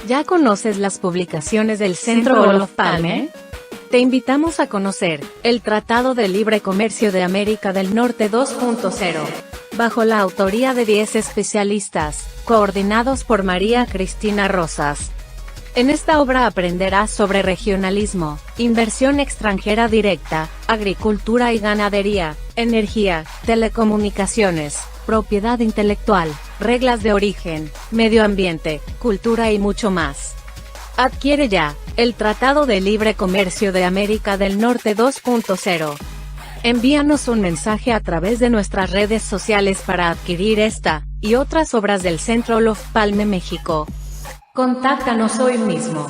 ¿Ya conoces las publicaciones del Centro Olof Palme? Te invitamos a conocer el Tratado de Libre Comercio de América del Norte 2.0, bajo la autoría de 10 especialistas, coordinados por María Cristina Rosas. En esta obra aprenderás sobre regionalismo, inversión extranjera directa, agricultura y ganadería, energía, telecomunicaciones, propiedad intelectual, reglas de origen, medio ambiente, cultura y mucho más. Adquiere ya el Tratado de Libre Comercio de América del Norte 2.0. Envíanos un mensaje a través de nuestras redes sociales para adquirir esta y otras obras del Centro Olof Palme México. Contáctanos hoy mismo.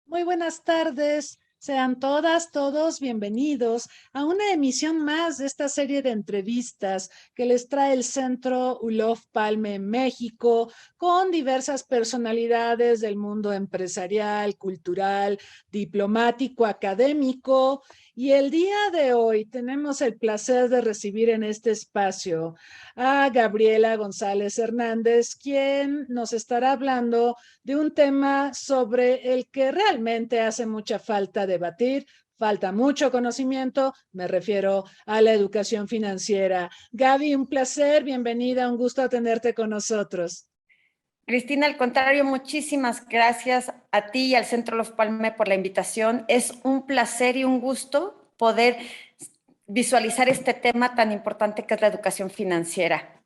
Muy buenas tardes, sean todas, todos bienvenidos a una emisión más de esta serie de entrevistas que les trae el Centro Olof Palme México con diversas personalidades del mundo empresarial, cultural, diplomático, académico. Y el día de hoy tenemos el placer de recibir en este espacio a Gabriela González Hernández, quien nos estará hablando de un tema sobre el que realmente hace mucha falta debatir, falta mucho conocimiento, me refiero a la educación financiera. Gaby, un placer, bienvenida, un gusto tenerte con nosotros. Cristina, al contrario, muchísimas gracias a ti y al Centro Los Palme por la invitación. Es un placer y un gusto poder visualizar este tema tan importante que es la educación financiera.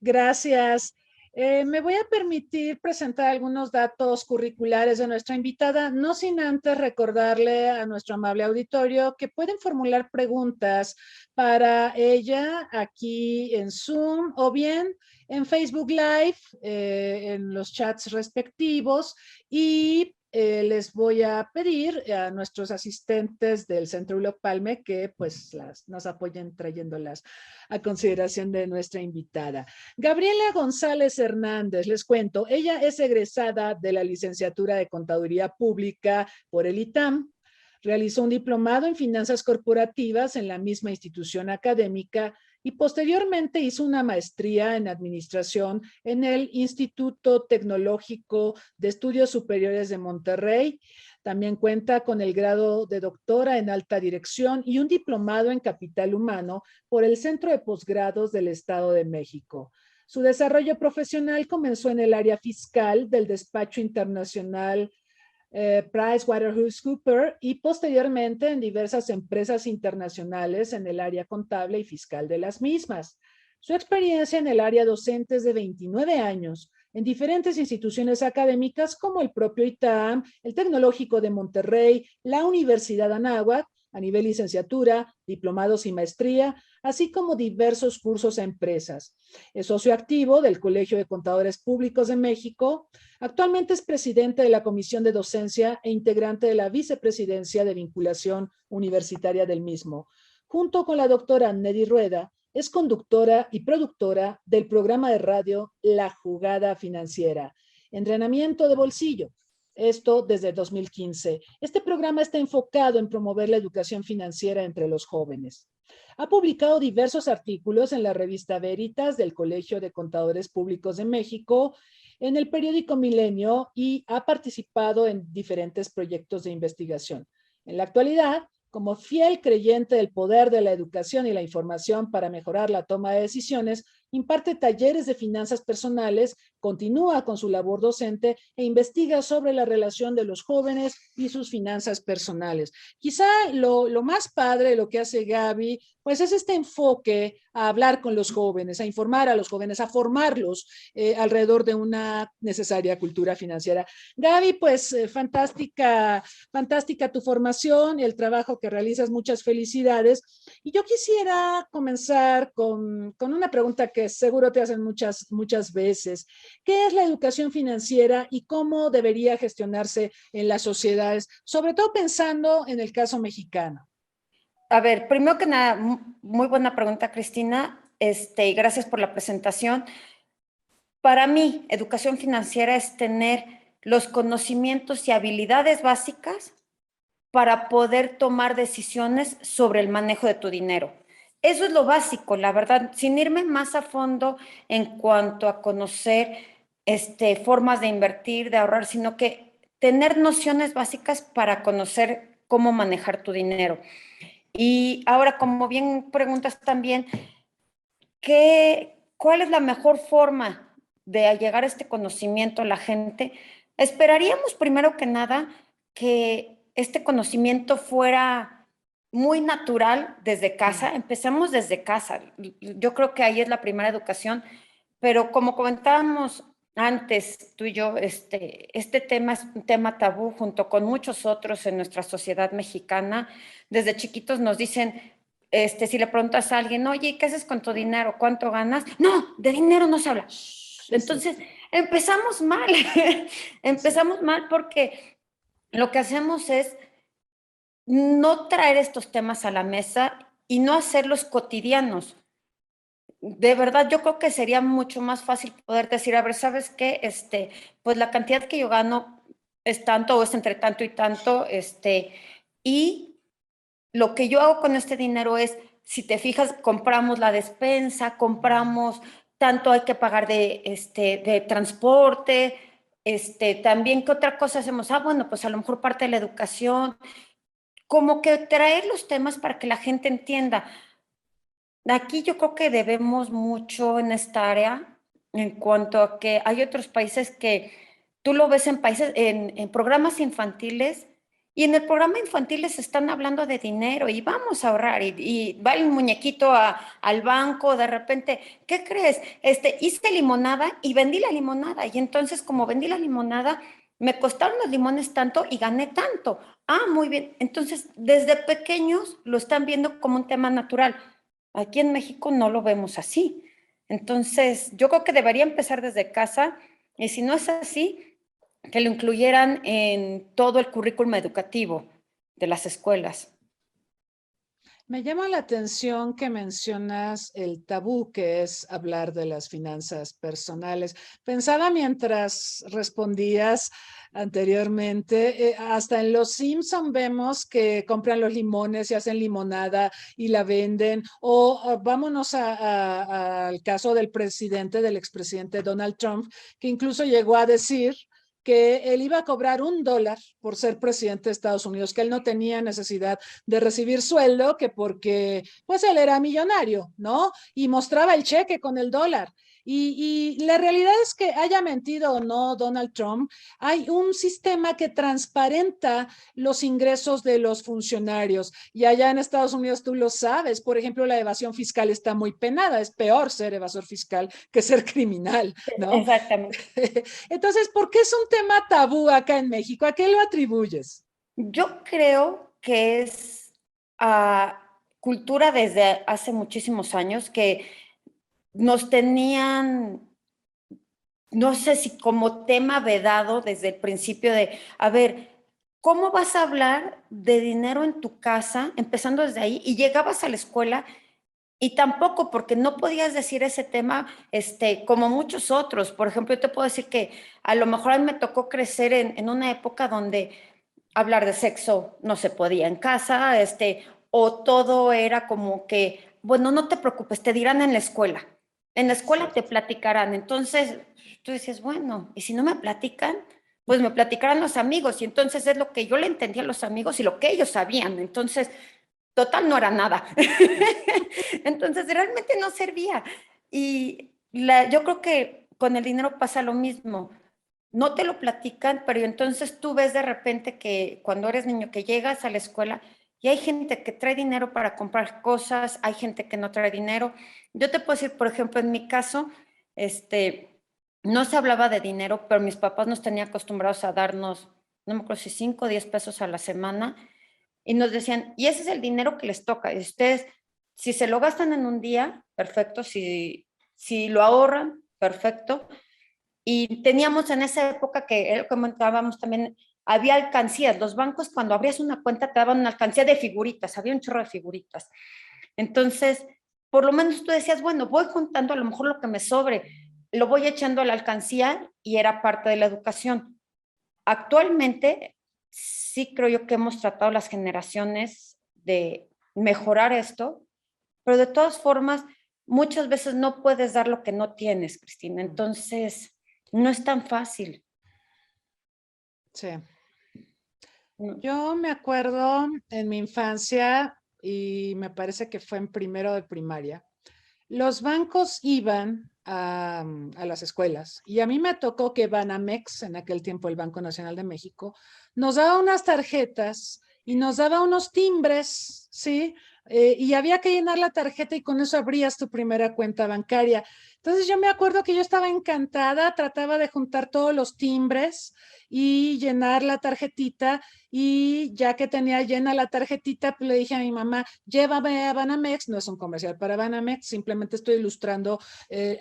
Gracias. Me voy a permitir presentar algunos datos curriculares de nuestra invitada, no sin antes recordarle a nuestro amable auditorio que pueden formular preguntas para ella aquí en Zoom o bien en Facebook Live, en los chats respectivos, y les voy a pedir a nuestros asistentes del Centro Olof Palme que pues nos apoyen trayéndolas a consideración de nuestra invitada. Gabriela González Hernández, les cuento, ella es egresada de la licenciatura de Contaduría Pública por el ITAM, realizó un diplomado en finanzas corporativas en la misma institución académica y posteriormente hizo una maestría en administración en el Instituto Tecnológico de Estudios Superiores de Monterrey. También cuenta con el grado de doctora en alta dirección y un diplomado en capital humano por el Centro de Posgrados del Estado de México. Su desarrollo profesional comenzó en el área fiscal del despacho internacional PricewaterhouseCoopers y posteriormente en diversas empresas internacionales en el área contable y fiscal de las mismas. Su experiencia en el área docente es de 29 años en diferentes instituciones académicas como el propio ITAM, el Tecnológico de Monterrey, la Universidad Anáhuac, a nivel licenciatura, diplomados y maestría, así como diversos cursos a empresas. Es socio activo del Colegio de Contadores Públicos de México. Actualmente es presidente de la Comisión de Docencia e integrante de la Vicepresidencia de Vinculación Universitaria del mismo. Junto con la doctora Neri Rueda, es conductora y productora del programa de radio La Jugada Financiera, entrenamiento de bolsillo. Esto desde 2015. Este programa está enfocado en promover la educación financiera entre los jóvenes. Ha publicado diversos artículos en la revista Veritas del Colegio de Contadores Públicos de México, en el periódico Milenio y ha participado en diferentes proyectos de investigación. En la actualidad, como fiel creyente del poder de la educación y la información para mejorar la toma de decisiones, imparte talleres de finanzas personales continúa con su labor docente e investiga sobre la relación de los jóvenes y sus finanzas personales. Quizá lo más padre, lo que hace Gaby, pues es este enfoque a hablar con los jóvenes, a informar a los jóvenes, a formarlos alrededor de una necesaria cultura financiera. Gaby, pues fantástica tu formación y el trabajo que realizas, muchas felicidades. Y yo quisiera comenzar con una pregunta que seguro te hacen muchas veces. ¿Qué es la educación financiera y cómo debería gestionarse en las sociedades, sobre todo pensando en el caso mexicano? A ver, primero que nada, muy buena pregunta, Cristina, y gracias por la presentación. Para mí, educación financiera es tener los conocimientos y habilidades básicas para poder tomar decisiones sobre el manejo de tu dinero. Eso es lo básico, la verdad, sin irme más a fondo en cuanto a conocer formas de invertir, de ahorrar, sino que tener nociones básicas para conocer cómo manejar tu dinero. Y ahora, como bien preguntas también, ¿cuál es la mejor forma de llegar a este conocimiento a la gente? Esperaríamos primero que nada que este conocimiento fuera muy natural desde casa. Empezamos desde casa. Yo creo que ahí es la primera educación, pero como comentábamos antes, tú y yo, este tema es un tema tabú junto con muchos otros en nuestra sociedad mexicana. Desde chiquitos nos dicen, si le preguntas a alguien, oye, ¿qué haces con tu dinero? ¿Cuánto ganas? No, de dinero no se habla. Entonces, empezamos mal. Empezamos mal porque lo que hacemos es no traer estos temas a la mesa y no hacerlos cotidianos. De verdad, yo creo que sería mucho más fácil poder decir, a ver, ¿sabes qué? Pues la cantidad que yo gano es tanto o es entre tanto y tanto, y lo que yo hago con este dinero es, si te fijas, compramos la despensa, compramos, tanto hay que pagar de transporte, también, ¿qué otra cosa hacemos? Bueno, pues a lo mejor parte de la educación, como que traer los temas para que la gente entienda. Aquí yo creo que debemos mucho en esta área en cuanto a que hay otros países que tú lo ves en países, en programas infantiles, y en el programa infantil les están hablando de dinero y vamos a ahorrar y va el muñequito al banco, de repente, ¿qué crees? Hice limonada y vendí la limonada y entonces como vendí la limonada, me costaron los limones tanto y gané tanto. Muy bien. Entonces, desde pequeños lo están viendo como un tema natural. Aquí en México no lo vemos así. Entonces, yo creo que debería empezar desde casa y si no es así, que lo incluyeran en todo el currículum educativo de las escuelas. Me llama la atención que mencionas el tabú que es hablar de las finanzas personales. Pensaba mientras respondías anteriormente, hasta en Los Simpson vemos que compran los limones y hacen limonada y la venden. O vámonos al caso del expresidente Donald Trump, que incluso llegó a decir que él iba a cobrar $1 por ser presidente de Estados Unidos, que él no tenía necesidad de recibir sueldo, que porque pues él era millonario, ¿no? Y mostraba el cheque con el dólar. Y la realidad es que haya mentido o no Donald Trump, hay un sistema que transparenta los ingresos de los funcionarios. Y allá en Estados Unidos tú lo sabes, por ejemplo, la evasión fiscal está muy penada, es peor ser evasor fiscal que ser criminal, ¿no? Exactamente. Entonces, ¿por qué es un tema tabú acá en México? ¿A qué lo atribuyes? Yo creo que es cultura desde hace muchísimos años que nos tenían, no sé si como tema vedado desde el principio de, a ver, ¿cómo vas a hablar de dinero en tu casa, empezando desde ahí? Y llegabas a la escuela y tampoco, porque no podías decir ese tema, como muchos otros. Por ejemplo, yo te puedo decir que a lo mejor a mí me tocó crecer en una época donde hablar de sexo no se podía en casa, o todo era como que, bueno, no te preocupes, te dirán en la escuela. En la escuela te platicarán. Entonces, tú dices, bueno, y si no me platican, pues me platicarán los amigos. Y entonces es lo que yo le entendía a los amigos y lo que ellos sabían. Entonces, total, no era nada. Entonces, realmente no servía. Y yo creo que con el dinero pasa lo mismo. No te lo platican, pero entonces tú ves de repente que cuando eres niño que llegas a la escuela y hay gente que trae dinero para comprar cosas, hay gente que no trae dinero. Yo te puedo decir, por ejemplo, en mi caso, no se hablaba de dinero, pero mis papás nos tenían acostumbrados a darnos, no me acuerdo si 5 o 10 pesos a la semana, y nos decían, y ese es el dinero que les toca. Y ustedes, si se lo gastan en un día, perfecto, si lo ahorran, perfecto. Y teníamos en esa época que comentábamos también, había alcancías. Los bancos, cuando abrías una cuenta, te daban una alcancía de figuritas, había un chorro de figuritas. Entonces, por lo menos tú decías, bueno, voy juntando a lo mejor lo que me sobre, lo voy echando a la alcancía y era parte de la educación. Actualmente, sí creo yo que hemos tratado las generaciones de mejorar esto, pero de todas formas, muchas veces no puedes dar lo que no tienes, Cristina. Entonces, no es tan fácil. Sí. No. Yo me acuerdo en mi infancia, y me parece que fue en primero de primaria, los bancos iban a las escuelas y a mí me tocó que Banamex, en aquel tiempo el Banco Nacional de México, nos daba unas tarjetas y nos daba unos timbres, ¿sí? Y había que llenar la tarjeta y con eso abrías tu primera cuenta bancaria. Entonces yo me acuerdo que yo estaba encantada, trataba de juntar todos los timbres y llenar la tarjetita, y ya que tenía llena la tarjetita, pues le dije a mi mamá, llévame a Banamex. No es un comercial para Banamex, simplemente estoy ilustrando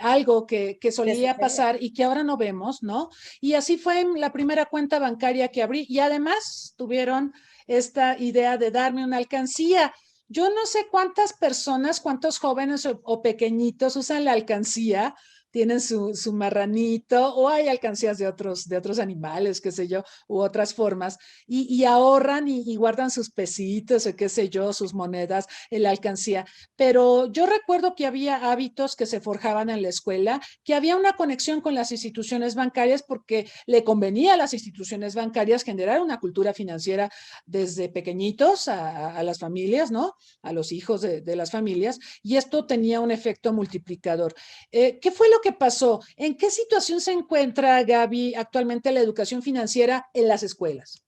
algo que solía pasar y que ahora no vemos, ¿no? Y así fue la primera cuenta bancaria que abrí, y además tuvieron esta idea de darme una alcancía. Yo no sé cuántas personas, cuántos jóvenes o pequeñitos usan la alcancía, tienen su marranito, o hay alcancías de otros animales, qué sé yo, u otras formas, y ahorran y guardan sus pesitos o qué sé yo, sus monedas en la alcancía. Pero yo recuerdo que había hábitos que se forjaban en la escuela, que había una conexión con las instituciones bancarias porque le convenía a las instituciones bancarias generar una cultura financiera desde pequeñitos a las familias, ¿no? A los hijos de las familias, y esto tenía un efecto multiplicador. ¿Qué fue lo que pasó? ¿En qué situación se encuentra, Gaby, actualmente la educación financiera en las escuelas?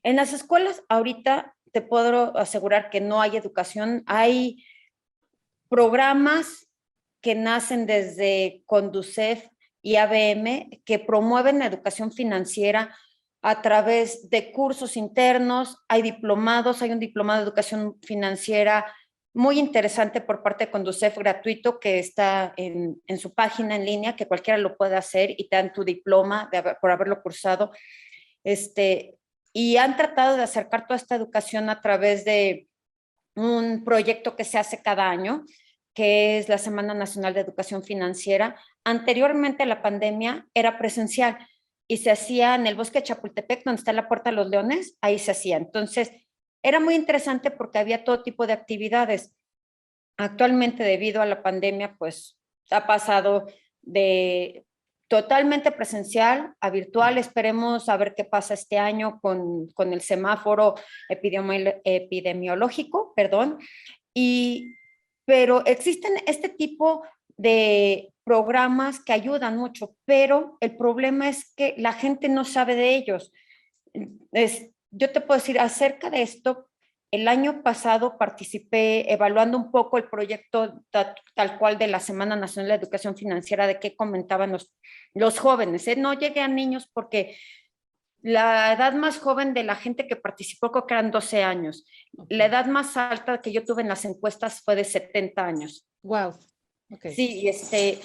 En las escuelas ahorita te puedo asegurar que no hay educación, hay programas que nacen desde Conducef y ABM que promueven la educación financiera a través de cursos internos, hay diplomados, hay un diplomado de educación financiera muy interesante por parte de Conducef gratuito que está en su página en línea, que cualquiera lo puede hacer y te dan tu diploma por haberlo cursado. Y han tratado de acercar toda esta educación a través de un proyecto que se hace cada año, que es la Semana Nacional de Educación Financiera. Anteriormente a la pandemia era presencial y se hacía en el Bosque de Chapultepec, donde está la Puerta de los Leones, ahí se hacía. Entonces, era muy interesante porque había todo tipo de actividades. Actualmente, debido a la pandemia, pues ha pasado de totalmente presencial a virtual. Esperemos a ver qué pasa este año con el semáforo epidemiológico, perdón. Y, pero existen este tipo de programas que ayudan mucho, pero el problema es que la gente no sabe de ellos. Yo te puedo decir acerca de esto. El año pasado participé evaluando un poco el proyecto tal cual de la Semana Nacional de Educación Financiera, de qué comentaban los jóvenes. No llegué a niños porque la edad más joven de la gente que participó creo que eran 12 años. Okay. La edad más alta que yo tuve en las encuestas fue de 70 años. Wow. Okay. Sí,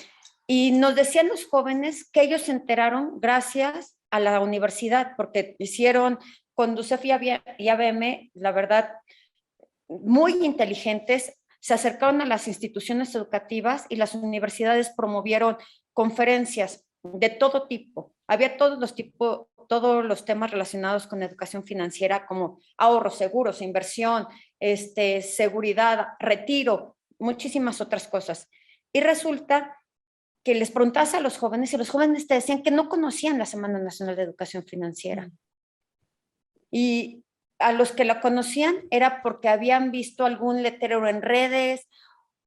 y nos decían los jóvenes que ellos se enteraron gracias a la universidad, porque hicieron Conducef y ABM, la verdad, muy inteligentes, se acercaron a las instituciones educativas y las universidades promovieron conferencias de todo tipo. Había todos los temas relacionados con educación financiera, como ahorros, seguros, inversión, seguridad, retiro, muchísimas otras cosas. Y resulta que les preguntabas a los jóvenes y los jóvenes te decían que no conocían la Semana Nacional de Educación Financiera. Y a los que la conocían era porque habían visto algún letrero en redes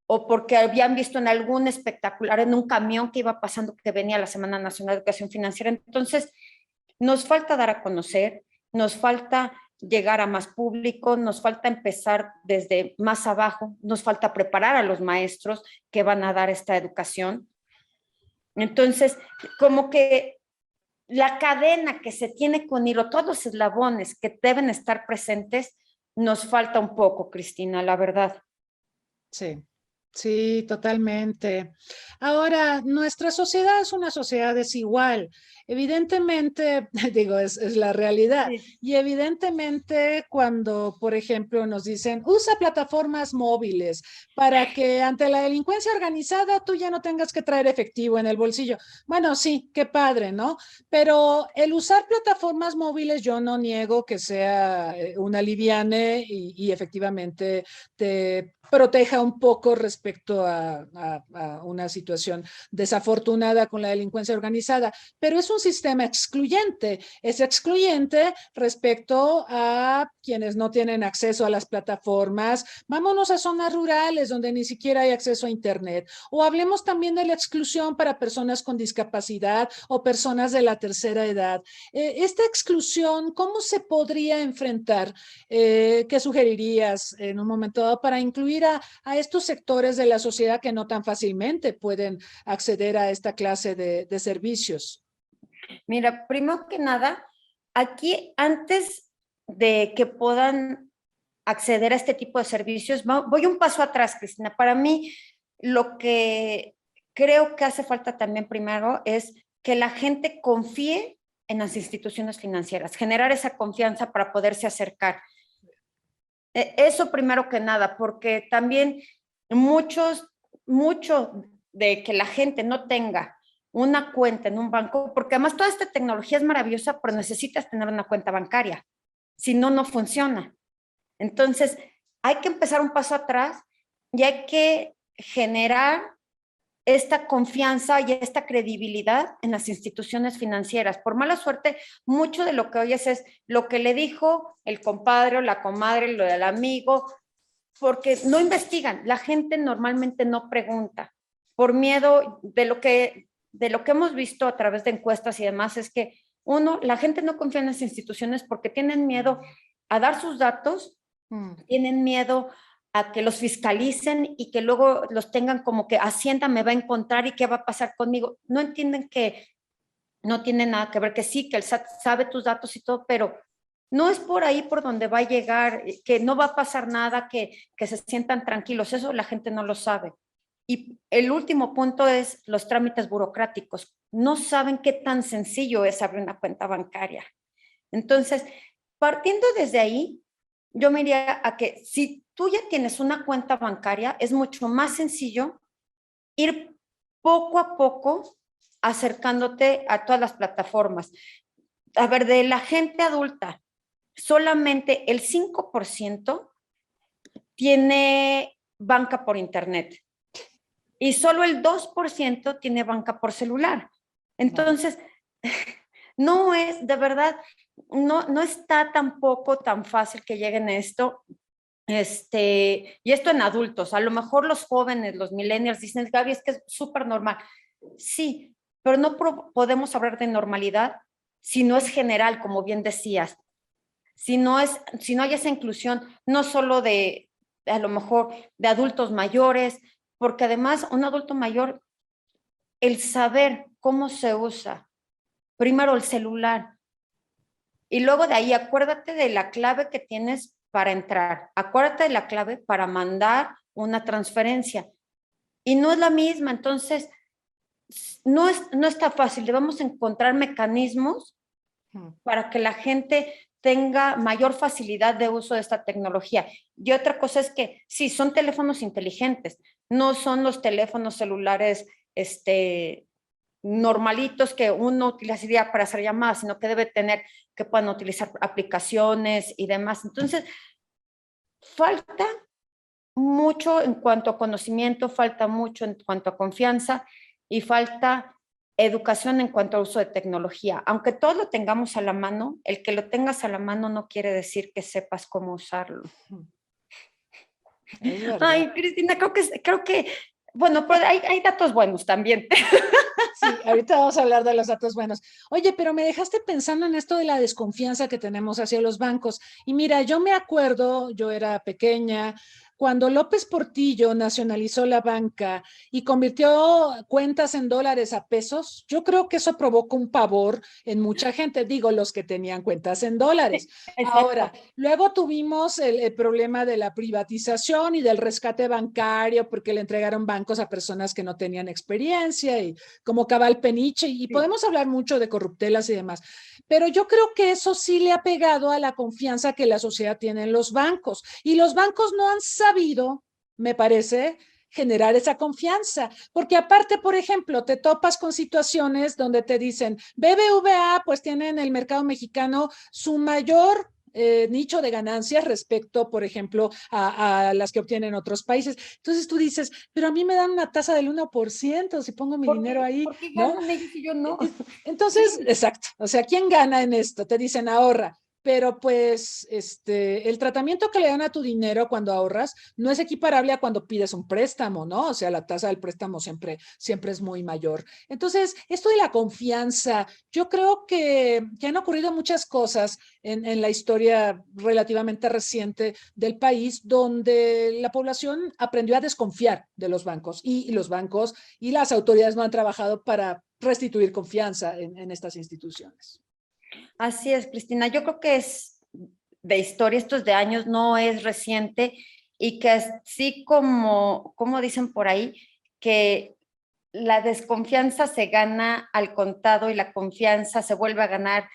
o porque habían visto en algún espectacular, en un camión que iba pasando, que venía la Semana Nacional de Educación Financiera. Entonces, nos falta dar a conocer, nos falta llegar a más público, nos falta empezar desde más abajo, nos falta preparar a los maestros que van a dar esta educación. Entonces, como que la cadena que se tiene con hilo, todos los eslabones que deben estar presentes, nos falta un poco, Cristina, la verdad. Sí. Sí, totalmente. Ahora, nuestra sociedad es una sociedad desigual. Evidentemente, digo, es la realidad. Sí. Y evidentemente cuando, por ejemplo, nos dicen, usa plataformas móviles para que ante la delincuencia organizada tú ya no tengas que traer efectivo en el bolsillo. Bueno, sí, qué padre, ¿no? Pero el usar plataformas móviles yo no niego que sea una liviane y efectivamente te proteja un poco respecto a una situación desafortunada con la delincuencia organizada, pero es un sistema excluyente, es excluyente respecto a quienes no tienen acceso a las plataformas. Vámonos a zonas rurales donde ni siquiera hay acceso a internet, o hablemos también de la exclusión para personas con discapacidad o personas de la tercera edad. Esta exclusión, ¿cómo se podría enfrentar? ¿Qué sugerirías en un momento dado para incluir a estos sectores de la sociedad que no tan fácilmente pueden acceder a esta clase de servicios? Mira, primero que nada, aquí antes de que puedan acceder a este tipo de servicios, voy un paso atrás, Cristina. Para mí, lo que creo que hace falta también primero es que la gente confíe en las instituciones financieras, generar esa confianza para poderse acercar. Eso primero que nada, porque también mucho de que la gente no tenga una cuenta en un banco, porque además toda esta tecnología es maravillosa, pero necesitas tener una cuenta bancaria, si no, no funciona. Entonces, hay que empezar un paso atrás y hay que generar esta confianza y esta credibilidad en las instituciones financieras. Por mala suerte, mucho de lo que oyes es lo que le dijo el compadre o la comadre, lo del amigo, porque no investigan. La gente normalmente no pregunta por miedo de lo que hemos visto a través de encuestas y demás, es que uno, la gente no confía en las instituciones porque tienen miedo a dar sus datos, tienen miedo a que los fiscalicen y que luego los tengan como que Hacienda me va a encontrar y qué va a pasar conmigo. No entienden que no tiene nada que ver, que sí, que el SAT sabe tus datos y todo, pero no es por ahí por donde va a llegar, que no va a pasar nada, que se sientan tranquilos. Eso la gente no lo sabe. Y el último punto es los trámites burocráticos. No saben qué tan sencillo es abrir una cuenta bancaria. Entonces, partiendo desde ahí, yo me iría a que si tú ya tienes una cuenta bancaria, es mucho más sencillo ir poco a poco acercándote a todas las plataformas. A ver, de la gente adulta, solamente el 5% tiene banca por internet y solo el 2% tiene banca por celular. Entonces, no es, de verdad, no está tampoco tan fácil que lleguen a esto. Y esto en adultos, a lo mejor los jóvenes, los millennials dicen, Gaby, es que es súper normal. Sí, pero no podemos hablar de normalidad si no es general, como bien decías. Si no hay esa inclusión, no solo a lo mejor de adultos mayores, porque además un adulto mayor, el saber cómo se usa, primero el celular, y luego de ahí acuérdate de la clave que tienes para entrar, acuérdate de la clave para mandar una transferencia, y no es la misma, entonces no está fácil, debemos encontrar mecanismos para que la gente tenga mayor facilidad de uso de esta tecnología. Y otra cosa es que sí, son teléfonos inteligentes, no son los teléfonos celulares normalitos que uno utilizaría para hacer llamadas, sino que debe tener, que puedan utilizar aplicaciones y demás. Entonces, falta mucho en cuanto a conocimiento, falta mucho en cuanto a confianza y falta educación en cuanto a uso de tecnología. Aunque todo lo tengamos a la mano, el que lo tengas a la mano no quiere decir que sepas cómo usarlo. Es verdad. Ay, Cristina, creo que, bueno, pues hay datos buenos también. Sí, ahorita vamos a hablar de los datos buenos. Oye, pero me dejaste pensando en esto de la desconfianza que tenemos hacia los bancos. Y mira, yo me acuerdo, yo era pequeña, cuando López Portillo nacionalizó la banca y convirtió cuentas en dólares a pesos, yo creo que eso provocó un pavor en mucha gente, digo, los que tenían cuentas en dólares. Ahora, Exacto. luego tuvimos el problema de la privatización y del rescate bancario porque le entregaron bancos a personas que no tenían experiencia y como Cabal Peniche, y Sí. podemos hablar mucho de corruptelas y demás, pero yo creo que eso sí le ha pegado a la confianza que la sociedad tiene en los bancos, y los bancos no han sabido, me parece, generar esa confianza, porque aparte, por ejemplo, te topas con situaciones donde te dicen, BBVA pues tiene en el mercado mexicano su mayor nicho de ganancias respecto, por ejemplo, a las que obtienen otros países. Entonces tú dices, pero a mí me dan una tasa del 1% si pongo mi dinero ahí, ¿Por qué ¿no? ganan ellos y yo no? Entonces, Sí. exacto, o sea, ¿quién gana en esto? Te dicen ahorra, pero pues el tratamiento que le dan a tu dinero cuando ahorras no es equiparable a cuando pides un préstamo, ¿no? O sea, la tasa del préstamo siempre es muy mayor. Entonces, esto de la confianza, yo creo que han ocurrido muchas cosas en la historia relativamente reciente del país donde la población aprendió a desconfiar de los bancos, y los bancos y las autoridades no han trabajado para restituir confianza en estas instituciones. Así es, Cristina. Yo creo que es de historia, esto es de años, no es reciente y que así como dicen por ahí, que la desconfianza se gana al contado y la confianza se vuelve a ganar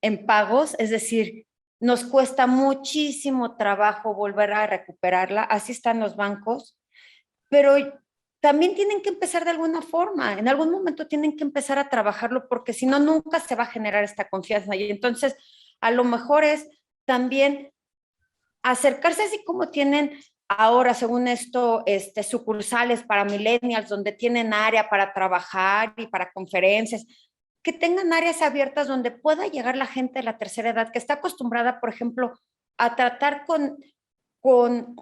en pagos, es decir, nos cuesta muchísimo trabajo volver a recuperarla, así están los bancos, pero también tienen que empezar de alguna forma, en algún momento tienen que empezar a trabajarlo porque si no, nunca se va a generar esta confianza. Y entonces, a lo mejor es también acercarse así como tienen ahora, según esto, sucursales para millennials, donde tienen área para trabajar y para conferencias, que tengan áreas abiertas donde pueda llegar la gente de la tercera edad que está acostumbrada, por ejemplo, a tratar con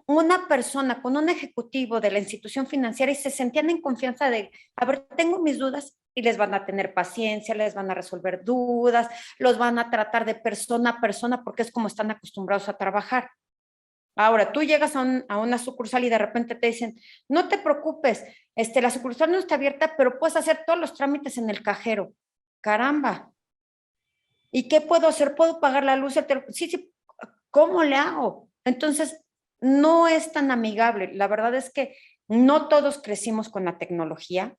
una persona, con un ejecutivo de la institución financiera y se sentían en confianza de, a ver, tengo mis dudas y les van a tener paciencia, les van a resolver dudas, los van a tratar de persona a persona porque es como están acostumbrados a trabajar. Ahora, tú llegas a una sucursal y de repente te dicen, no te preocupes, la sucursal no está abierta, pero puedes hacer todos los trámites en el cajero. Caramba. ¿Y qué puedo hacer? ¿Puedo pagar la luz? Sí, sí, ¿cómo le hago? Entonces, no es tan amigable. La verdad es que no todos crecimos con la tecnología.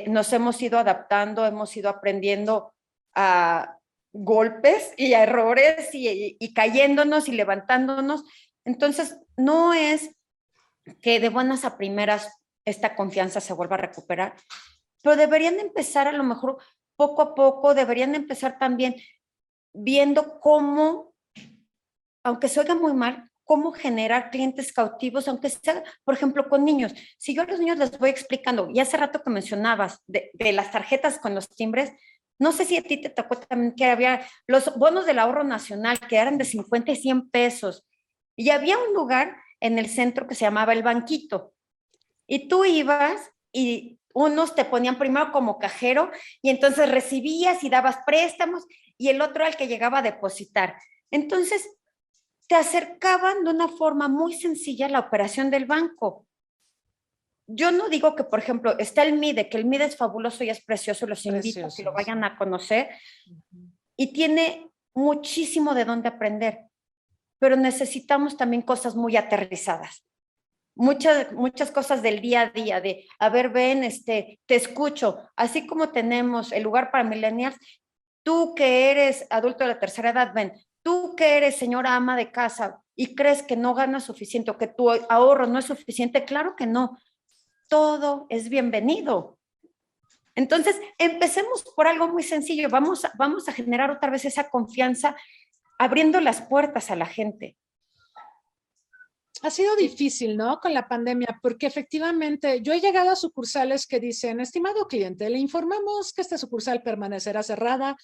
Nos hemos ido adaptando, hemos ido aprendiendo a golpes y a errores y cayéndonos y levantándonos. Entonces, no es que de buenas a primeras esta confianza se vuelva a recuperar, pero deberían empezar a lo mejor poco a poco, deberían empezar también viendo cómo, aunque se oiga muy mal, cómo generar clientes cautivos, aunque sea, por ejemplo, con niños. Si yo a los niños les voy explicando, y hace rato que mencionabas de las tarjetas con los timbres, no sé si a ti te tocó también que había los bonos del ahorro nacional que eran de 50 y 100 pesos. Y había un lugar en el centro que se llamaba El Banquito. Y tú ibas y unos te ponían primero como cajero y entonces recibías y dabas préstamos y el otro al que llegaba a depositar. Entonces, te acercaban de una forma muy sencilla a la operación del banco. Yo no digo que, por ejemplo, está el MIDE, que el MIDE es fabuloso y es precioso, los invito a que lo vayan a conocer y tiene muchísimo de dónde aprender, pero necesitamos también cosas muy aterrizadas. Muchas cosas del día a día, de, a ver, ven, te escucho, así como tenemos el lugar para millennials, tú que eres adulto de la tercera edad, ven, tú que eres señora ama de casa y crees que no ganas suficiente o que tu ahorro no es suficiente, claro que no, todo es bienvenido. Entonces, empecemos por algo muy sencillo, vamos a generar otra vez esa confianza abriendo las puertas a la gente. Ha sido difícil, ¿no? Con la pandemia, porque efectivamente yo he llegado a sucursales que dicen, estimado cliente, le informamos que esta sucursal permanecerá cerrada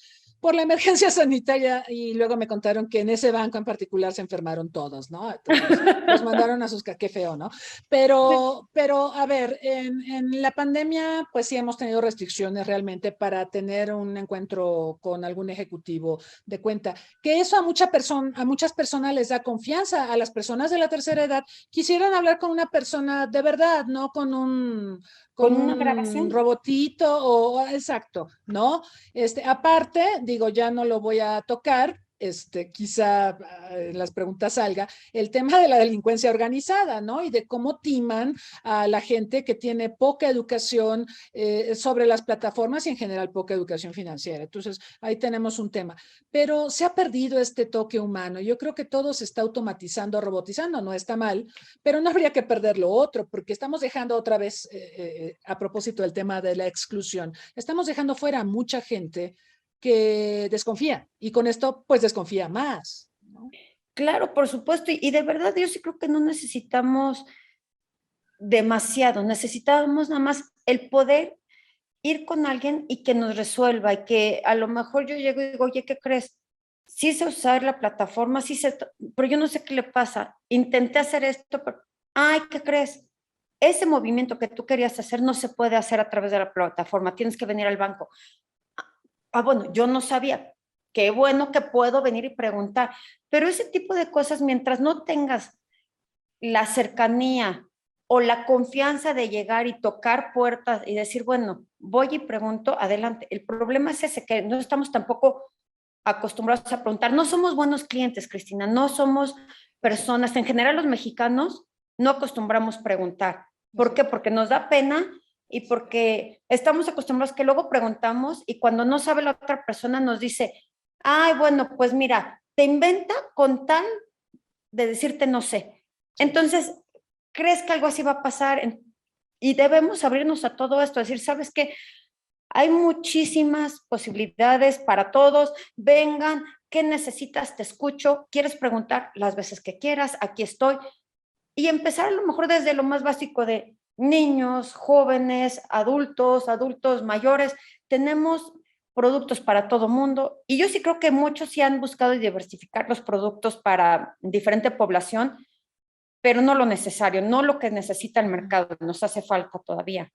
por la emergencia sanitaria, y luego me contaron que en ese banco en particular se enfermaron todos, ¿no? Entonces, los mandaron a sus, qué feo, ¿no? Pero a ver, en la pandemia, pues sí hemos tenido restricciones realmente para tener un encuentro con algún ejecutivo de cuenta, que eso a muchas personas les da confianza. A las personas de la tercera edad quisieran hablar con una persona de verdad, no con Con una un grabación. robotito o exacto, ¿no? Aparte, digo, ya no lo voy a tocar, quizá en las preguntas salga, el tema de la delincuencia organizada, ¿no? Y de cómo timan a la gente que tiene poca educación sobre las plataformas y en general poca educación financiera. Entonces, ahí tenemos un tema. Pero se ha perdido este toque humano. Yo creo que todo se está automatizando, robotizando, no está mal, pero no habría que perder lo otro, porque estamos dejando otra vez, a propósito del tema de la exclusión, estamos dejando fuera a mucha gente que desconfía y con esto pues desconfía más, ¿no? Claro, por supuesto, y de verdad yo sí creo que no necesitamos demasiado, necesitamos nada más el poder ir con alguien y que nos resuelva y que a lo mejor yo llego y digo, oye, ¿qué crees? Sí sé usar la plataforma, sí sé, pero yo no sé qué le pasa. Intenté hacer esto, pero, ay, ¿qué crees? Ese movimiento que tú querías hacer no se puede hacer a través de la plataforma, tienes que venir al banco. Bueno, yo no sabía. Qué bueno que puedo venir y preguntar, pero ese tipo de cosas, mientras no tengas la cercanía o la confianza de llegar y tocar puertas y decir, bueno, voy y pregunto, adelante. El problema es ese, que no estamos tampoco acostumbrados a preguntar. No somos buenos clientes, Cristina, no somos personas, en general los mexicanos no acostumbramos preguntar. ¿Por qué? Porque nos da pena y porque estamos acostumbrados que luego preguntamos y cuando no sabe la otra persona nos dice, ay, bueno, pues mira, te inventa con tal de decirte no sé. Entonces, ¿crees que algo así va a pasar? Y debemos abrirnos a todo esto, decir, ¿sabes qué? Hay muchísimas posibilidades para todos. Vengan, ¿qué necesitas? Te escucho. ¿Quieres preguntar? Las veces que quieras, aquí estoy. Y empezar a lo mejor desde lo más básico de niños, jóvenes, adultos, adultos mayores. Tenemos productos para todo mundo y yo sí creo que muchos sí han buscado diversificar los productos para diferente población, pero no lo necesario, no lo que necesita el mercado, nos hace falta todavía.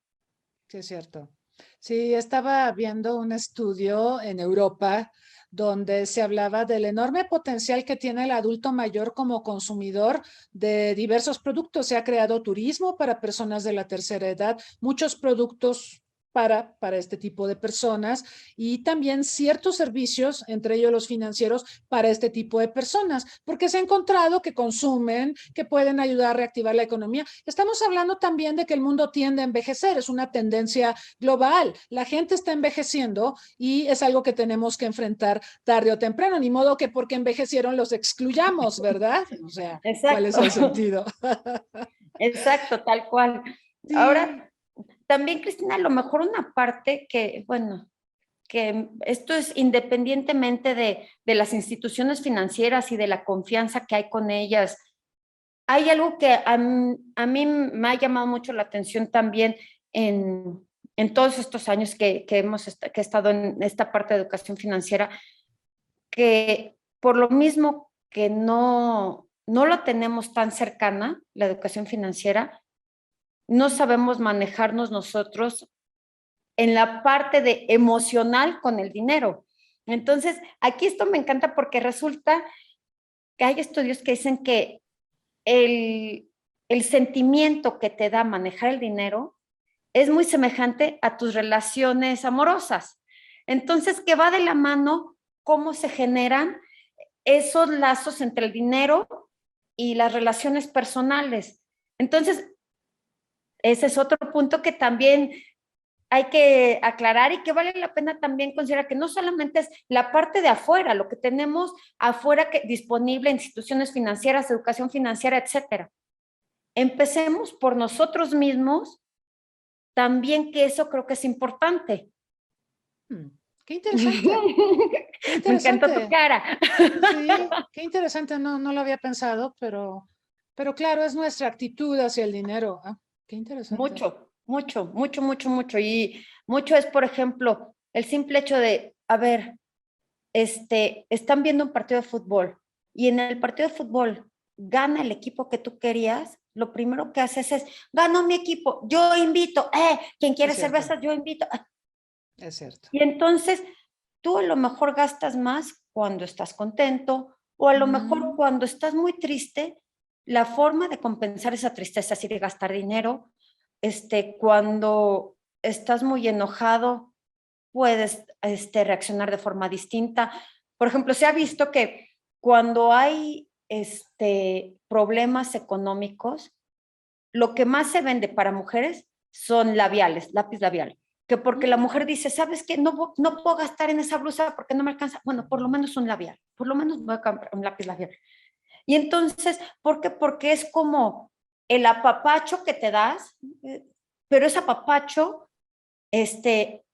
Sí, es cierto. Sí, estaba viendo un estudio en Europa donde se hablaba del enorme potencial que tiene el adulto mayor como consumidor de diversos productos. Se ha creado turismo para personas de la tercera edad, muchos productos para este tipo de personas y también ciertos servicios, entre ellos los financieros, para este tipo de personas, porque se ha encontrado que consumen, que pueden ayudar a reactivar la economía. Estamos hablando también de que el mundo tiende a envejecer, es una tendencia global. La gente está envejeciendo y es algo que tenemos que enfrentar tarde o temprano, ni modo que porque envejecieron los excluyamos, ¿verdad? O sea, ¿cuál es Exacto, el sentido? exacto, tal cual. Sí. Ahora, también, Cristina, a lo mejor una parte que, bueno, que esto es independientemente de las instituciones financieras y de la confianza que hay con ellas. Hay algo que a mí me ha llamado mucho la atención también en todos estos años que he estado en esta parte de educación financiera, que por lo mismo que no lo tenemos tan cercana, la educación financiera, no sabemos manejarnos nosotros en la parte de emocional con el dinero. Entonces, aquí esto me encanta porque resulta que hay estudios que dicen que el sentimiento que te da manejar el dinero es muy semejante a tus relaciones amorosas. Entonces, que va de la mano cómo se generan esos lazos entre el dinero y las relaciones personales. Entonces, ese es otro punto que también hay que aclarar y que vale la pena también considerar que no solamente es la parte de afuera, lo que tenemos afuera disponible, instituciones financieras, educación financiera, etcétera. Empecemos por nosotros mismos, también que eso creo que es importante. Qué interesante, qué Me encantó tu interesante. cara. Sí, qué interesante, no lo había pensado, pero claro, es nuestra actitud hacia el dinero. Ah, qué interesante. Mucho, mucho, mucho, mucho, mucho. Y mucho es, por ejemplo, el simple hecho de, a ver, están viendo un partido de fútbol y en el partido de fútbol gana el equipo que tú querías, lo primero que haces es, ganó mi equipo, yo invito, quien quiere cerveza, yo invito. Es cierto. Y entonces tú a lo mejor gastas más cuando estás contento o a lo mejor cuando estás muy triste, la forma de compensar esa tristeza es ir a gastar dinero. Cuando estás muy enojado, puedes reaccionar de forma distinta. Por ejemplo, se ha visto que cuando hay problemas económicos, lo que más se vende para mujeres son labiales, lápiz labial. Que porque la mujer dice, ¿sabes qué? No puedo gastar en esa blusa porque no me alcanza. Bueno, por lo menos un labial, por lo menos voy a comprar un lápiz labial. Y entonces, ¿por qué? Porque es como el apapacho que te das, pero es apapacho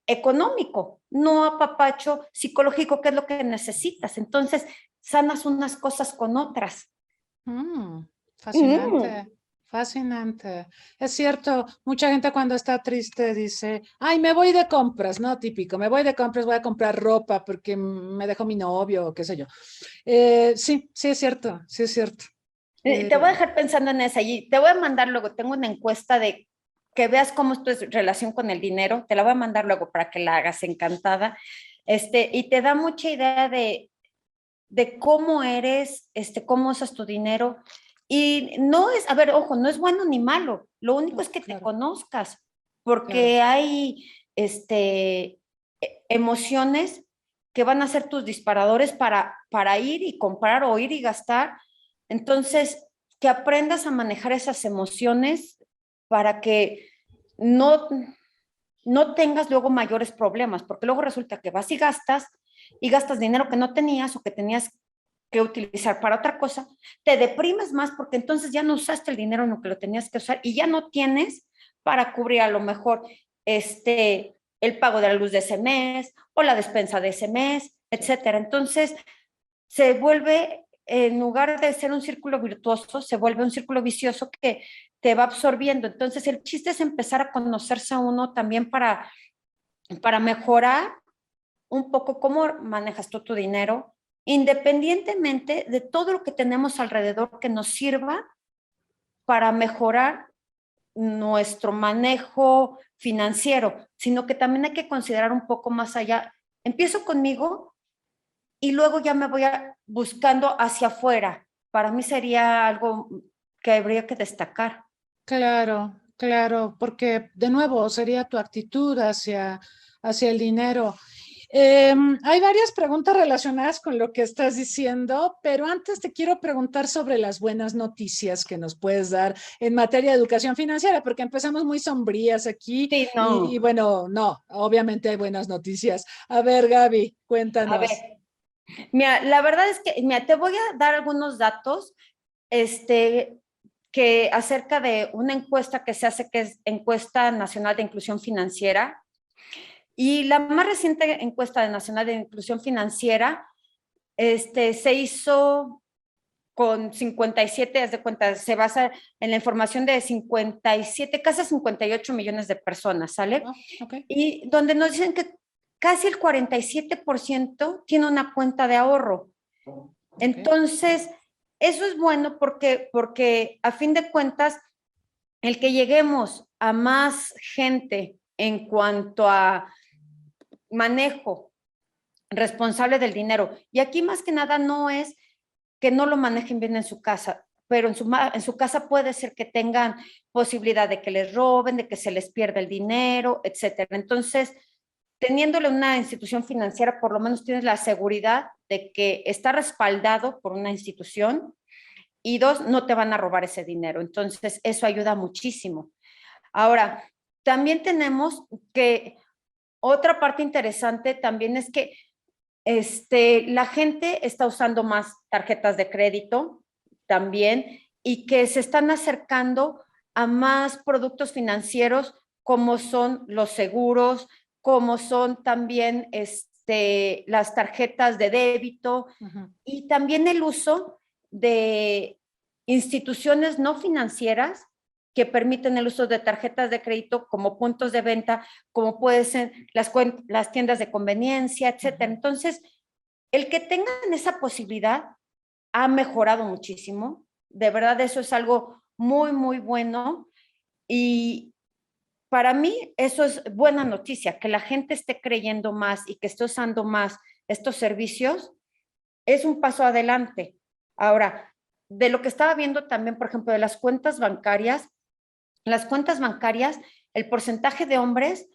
económico, no apapacho psicológico, que es lo que necesitas. Entonces, sanas unas cosas con otras. Fascinante, fascinante. Es cierto, mucha gente cuando está triste dice, ay, me voy de compras, ¿no? Típico, me voy de compras, voy a comprar ropa porque me dejó mi novio o qué sé yo. Sí, sí es cierto, sí es cierto. Te voy a dejar pensando en esa y te voy a mandar luego, tengo una encuesta de que veas cómo es tu relación con el dinero, te la voy a mandar luego para que la hagas encantada, y te da mucha idea de cómo eres, cómo usas tu dinero, y no es, a ver, ojo, no es bueno ni malo, lo único es que te conozcas, porque hay, emociones que van a ser tus disparadores para ir y comprar o ir y gastar. Entonces, que aprendas a manejar esas emociones para que no, no tengas luego mayores problemas, porque luego resulta que vas y gastas dinero que no tenías o que tenías que utilizar para otra cosa, te deprimes más porque entonces ya no usaste el dinero en lo que lo tenías que usar y ya no tienes para cubrir a lo mejor el pago de la luz de ese mes o la despensa de ese mes, etcétera. Entonces, se vuelve, en lugar de ser un círculo virtuoso, se vuelve un círculo vicioso que te va absorbiendo. Entonces, el chiste es empezar a conocerse a uno también para mejorar un poco cómo manejas tú tu dinero, independientemente de todo lo que tenemos alrededor que nos sirva para mejorar nuestro manejo financiero, sino que también hay que considerar un poco más allá. Empiezo conmigo y luego ya me voy buscando hacia afuera. Para mí sería algo que habría que destacar. Claro, claro, porque de nuevo sería tu actitud hacia el dinero. Hay varias preguntas relacionadas con lo que estás diciendo, pero antes te quiero preguntar sobre las buenas noticias que nos puedes dar en materia de educación financiera, porque empezamos muy sombrías aquí Sí, no. y bueno, no, obviamente hay buenas noticias. A ver, Gaby, A ver, cuéntanos. mira, la verdad es que, mira, te voy a dar algunos datos, que acerca de una encuesta que se hace, que es Encuesta Nacional de Inclusión Financiera. Y la más reciente encuesta de Nacional de Inclusión Financiera se hizo con 57, haz de cuenta, se basa en la información de 57, casi 58 millones de personas, ¿sale? Oh, ok. Y donde nos dicen que casi el 47% tiene una cuenta de ahorro. Entonces, eso es bueno porque a fin de cuentas, el que lleguemos a más gente en cuanto a manejo responsable del dinero, y aquí más que nada no es que no lo manejen bien en su casa, pero en su casa puede ser que tengan posibilidad de que les roben, de que se les pierda el dinero, etcétera. Entonces, teniéndole una institución financiera, por lo menos tienes la seguridad de que está respaldado por una institución y dos, no te van a robar ese dinero. Entonces, eso ayuda muchísimo. Ahora, también tenemos que otra parte interesante también es que la gente está usando más tarjetas de crédito también y que se están acercando a más productos financieros como son los seguros, como son también las tarjetas de débito y también el uso de instituciones no financieras que permiten el uso de tarjetas de crédito como puntos de venta, como pueden ser las tiendas de conveniencia, etcétera. Entonces, el que tengan esa posibilidad ha mejorado muchísimo. De verdad, eso es algo muy, muy bueno. Y para mí eso es buena noticia, que la gente esté creyendo más y que esté usando más estos servicios, es un paso adelante. Ahora, de lo que estaba viendo también, por ejemplo, de las cuentas bancarias, el porcentaje de hombres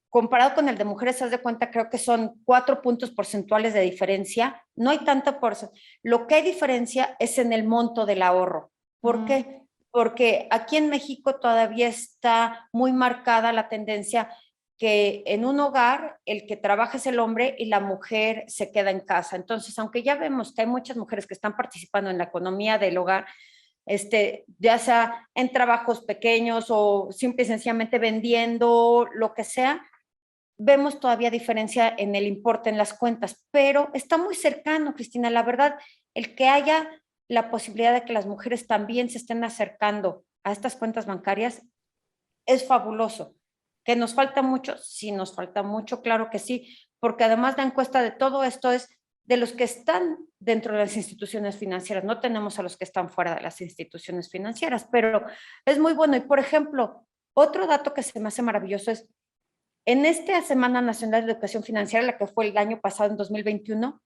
comparado con el de mujeres, haz de cuenta, creo que son 4 puntos porcentuales de diferencia. No hay tanta porcentaje. Lo que hay diferencia es en el monto del ahorro. ¿Por qué? Porque aquí en México todavía está muy marcada la tendencia que en un hogar el que trabaja es el hombre y la mujer se queda en casa. Entonces, aunque ya vemos que hay muchas mujeres que están participando en la economía del hogar, ya sea en trabajos pequeños o simple y sencillamente vendiendo, lo que sea, vemos todavía diferencia en el importe en las cuentas, pero está muy cercano, Cristina. La verdad, el que haya la posibilidad de que las mujeres también se estén acercando a estas cuentas bancarias es fabuloso. ¿Que nos falta mucho? Sí, nos falta mucho, claro que sí, porque además la encuesta de todo esto es de los que están dentro de las instituciones financieras. No tenemos a los que están fuera de las instituciones financieras, pero es muy bueno. Y, por ejemplo, otro dato que se me hace maravilloso es en esta Semana Nacional de Educación Financiera, la que fue el año pasado, en 2021,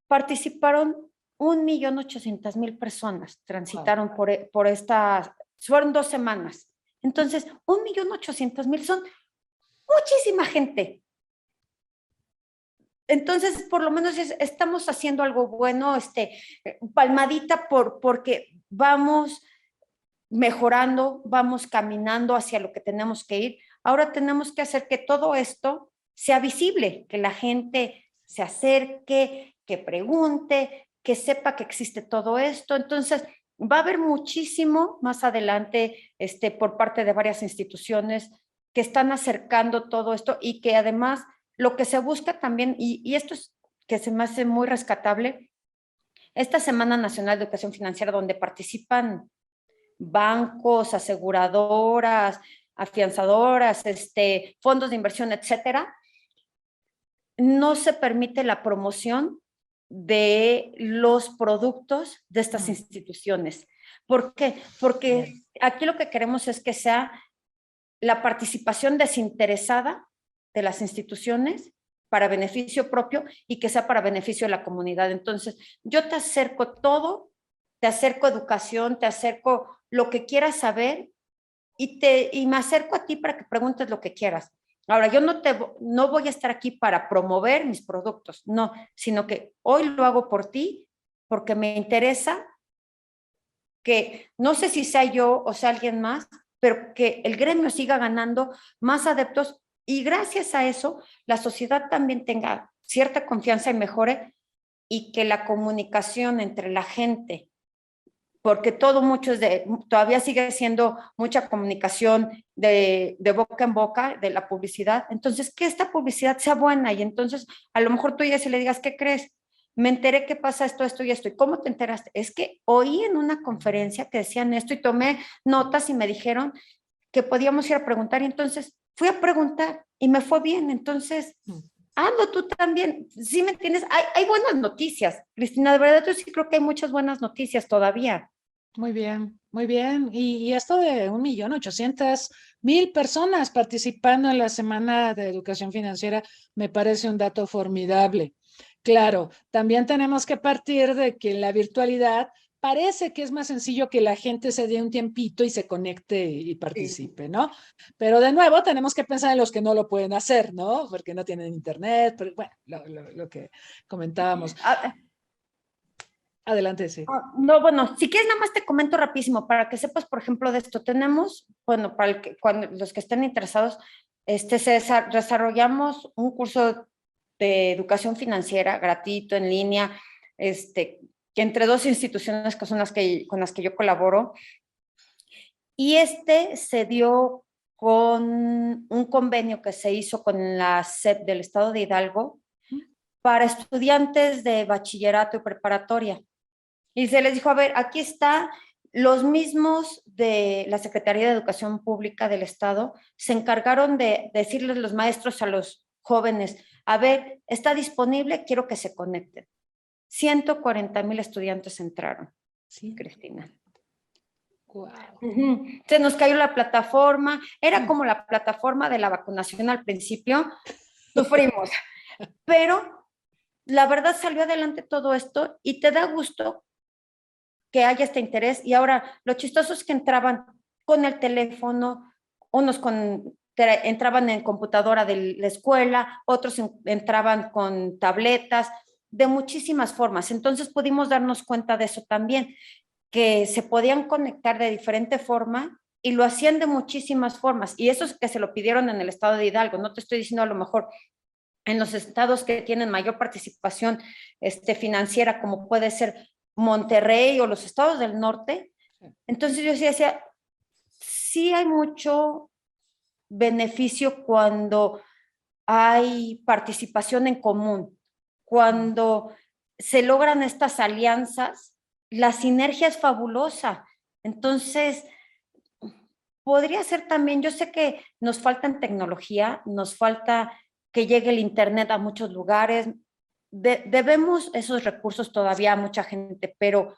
participaron 1.800.000 personas, transitaron por estas, fueron 2 semanas. Entonces, 1.800.000 son muchísima gente. Entonces, por lo menos estamos haciendo algo bueno, palmadita porque vamos mejorando, vamos caminando hacia lo que tenemos que ir. Ahora tenemos que hacer que todo esto sea visible, que la gente se acerque, que pregunte, que sepa que existe todo esto. Entonces, va a haber muchísimo más adelante por parte de varias instituciones que están acercando todo esto y que además lo que se busca también, y esto es que se me hace muy rescatable, esta Semana Nacional de Educación Financiera donde participan bancos, aseguradoras, afianzadoras, fondos de inversión, etcétera, no se permite la promoción de los productos de estas instituciones. ¿Por qué? Porque aquí lo que queremos es que sea la participación desinteresada de las instituciones para beneficio propio y que sea para beneficio de la comunidad. Entonces, yo te acerco todo, te acerco educación, te acerco lo que quieras saber y me acerco a ti para que preguntes lo que quieras. Ahora, yo no voy a estar aquí para promover mis productos, no, sino que hoy lo hago por ti porque me interesa que, no sé si sea yo o sea alguien más, pero que el gremio siga ganando más adeptos y gracias a eso la sociedad también tenga cierta confianza y mejore y que la comunicación entre la gente, porque todavía sigue siendo mucha comunicación de boca en boca, de la publicidad, entonces que esta publicidad sea buena y entonces a lo mejor tú ya si le digas, ¿qué crees? Me enteré que pasa esto, esto y esto. ¿Y cómo te enteraste? Es que oí en una conferencia que decían esto y tomé notas y me dijeron que podíamos ir a preguntar y entonces fui a preguntar y me fue bien. Entonces, hazlo tú también. ¿Sí me entiendes? Hay buenas noticias, Cristina, de verdad yo sí creo que hay muchas buenas noticias todavía. Muy bien, muy bien. Y esto de 1.800.000 personas participando en la Semana de Educación Financiera me parece un dato formidable. Claro, también tenemos que partir de que en la virtualidad parece que es más sencillo que la gente se dé un tiempito y se conecte y participe, ¿no? Pero de nuevo tenemos que pensar en los que no lo pueden hacer, ¿no? Porque no tienen internet, pero bueno, lo que comentábamos. Adelante, sí. No, bueno, si quieres nada más te comento rapidísimo para que sepas, por ejemplo, de esto. Tenemos, bueno, cuando los que estén interesados, desarrollamos un curso de educación financiera gratuito en línea, que entre 2 instituciones que son con las que yo colaboro. Y se dio con un convenio que se hizo con la SEP del Estado de Hidalgo para estudiantes de bachillerato y preparatoria. Y se les dijo, a ver, aquí está, los mismos de la Secretaría de Educación Pública del Estado se encargaron de decirles los maestros a los jóvenes, a ver, está disponible, quiero que se conecten. 140,000 estudiantes entraron, Sí. Cristina. Wow. Se nos cayó la plataforma, era como la plataforma de la vacunación al principio, sufrimos, pero la verdad salió adelante todo esto y te da gusto que haya este interés. Y ahora, lo chistoso es que entraban con el teléfono, unos entraban en computadora de la escuela, otros entraban con tabletas, de muchísimas formas. Entonces pudimos darnos cuenta de eso también, que se podían conectar de diferente forma y lo hacían de muchísimas formas. Y eso es que se lo pidieron en el estado de Hidalgo. No te estoy diciendo a lo mejor en los estados que tienen mayor participación financiera, como puede ser Monterrey o los estados del norte. Entonces yo sí decía, sí hay mucho beneficio cuando hay participación en común, cuando se logran estas alianzas, la sinergia es fabulosa. Entonces, podría ser también, yo sé que nos falta en tecnología, nos falta que llegue el internet a muchos lugares, debemos esos recursos todavía a mucha gente, pero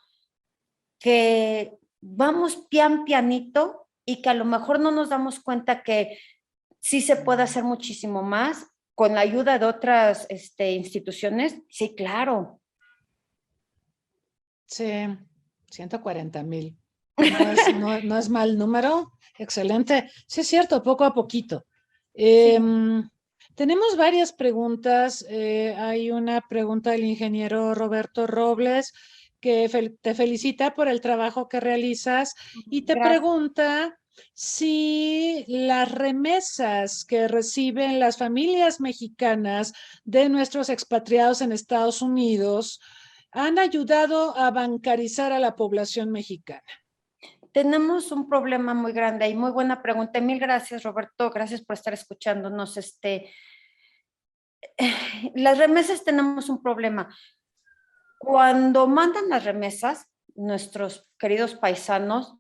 que vamos pianito y que a lo mejor no nos damos cuenta que sí se puede hacer muchísimo más con la ayuda de otras instituciones. Sí, claro. Sí, 140,000. No es mal número, excelente. Sí, es cierto, poco a poquito. Sí. Tenemos varias preguntas. Hay una pregunta del ingeniero Roberto Robles que te felicita por el trabajo que realizas y te Gracias. pregunta si las remesas que reciben las familias mexicanas de nuestros expatriados en Estados Unidos han ayudado a bancarizar a la población mexicana. Tenemos un problema muy grande y muy buena pregunta. Mil gracias, Roberto. Gracias por estar escuchándonos. Las remesas tenemos un problema. Cuando mandan las remesas, nuestros queridos paisanos,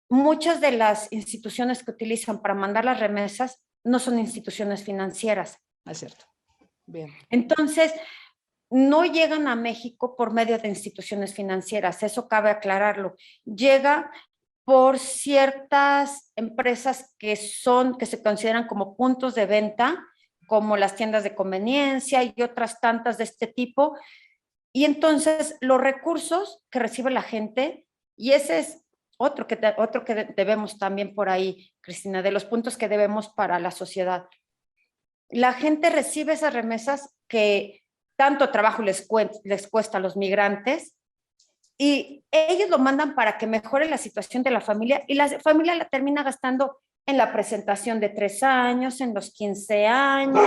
muchas de las instituciones que utilizan para mandar las remesas no son instituciones financieras. Es cierto. Bien. Entonces, no llegan a México por medio de instituciones financieras, eso cabe aclararlo. Llega por ciertas empresas que se consideran como puntos de venta, como las tiendas de conveniencia y otras tantas de este tipo. Y entonces los recursos que recibe la gente, y ese es otro que debemos también por ahí, Cristina, de los puntos que debemos para la sociedad. La gente recibe esas remesas que tanto trabajo les cuesta a los migrantes y ellos lo mandan para que mejore la situación de la familia y la familia la termina gastando en la presentación de 3 años, en los 15 años,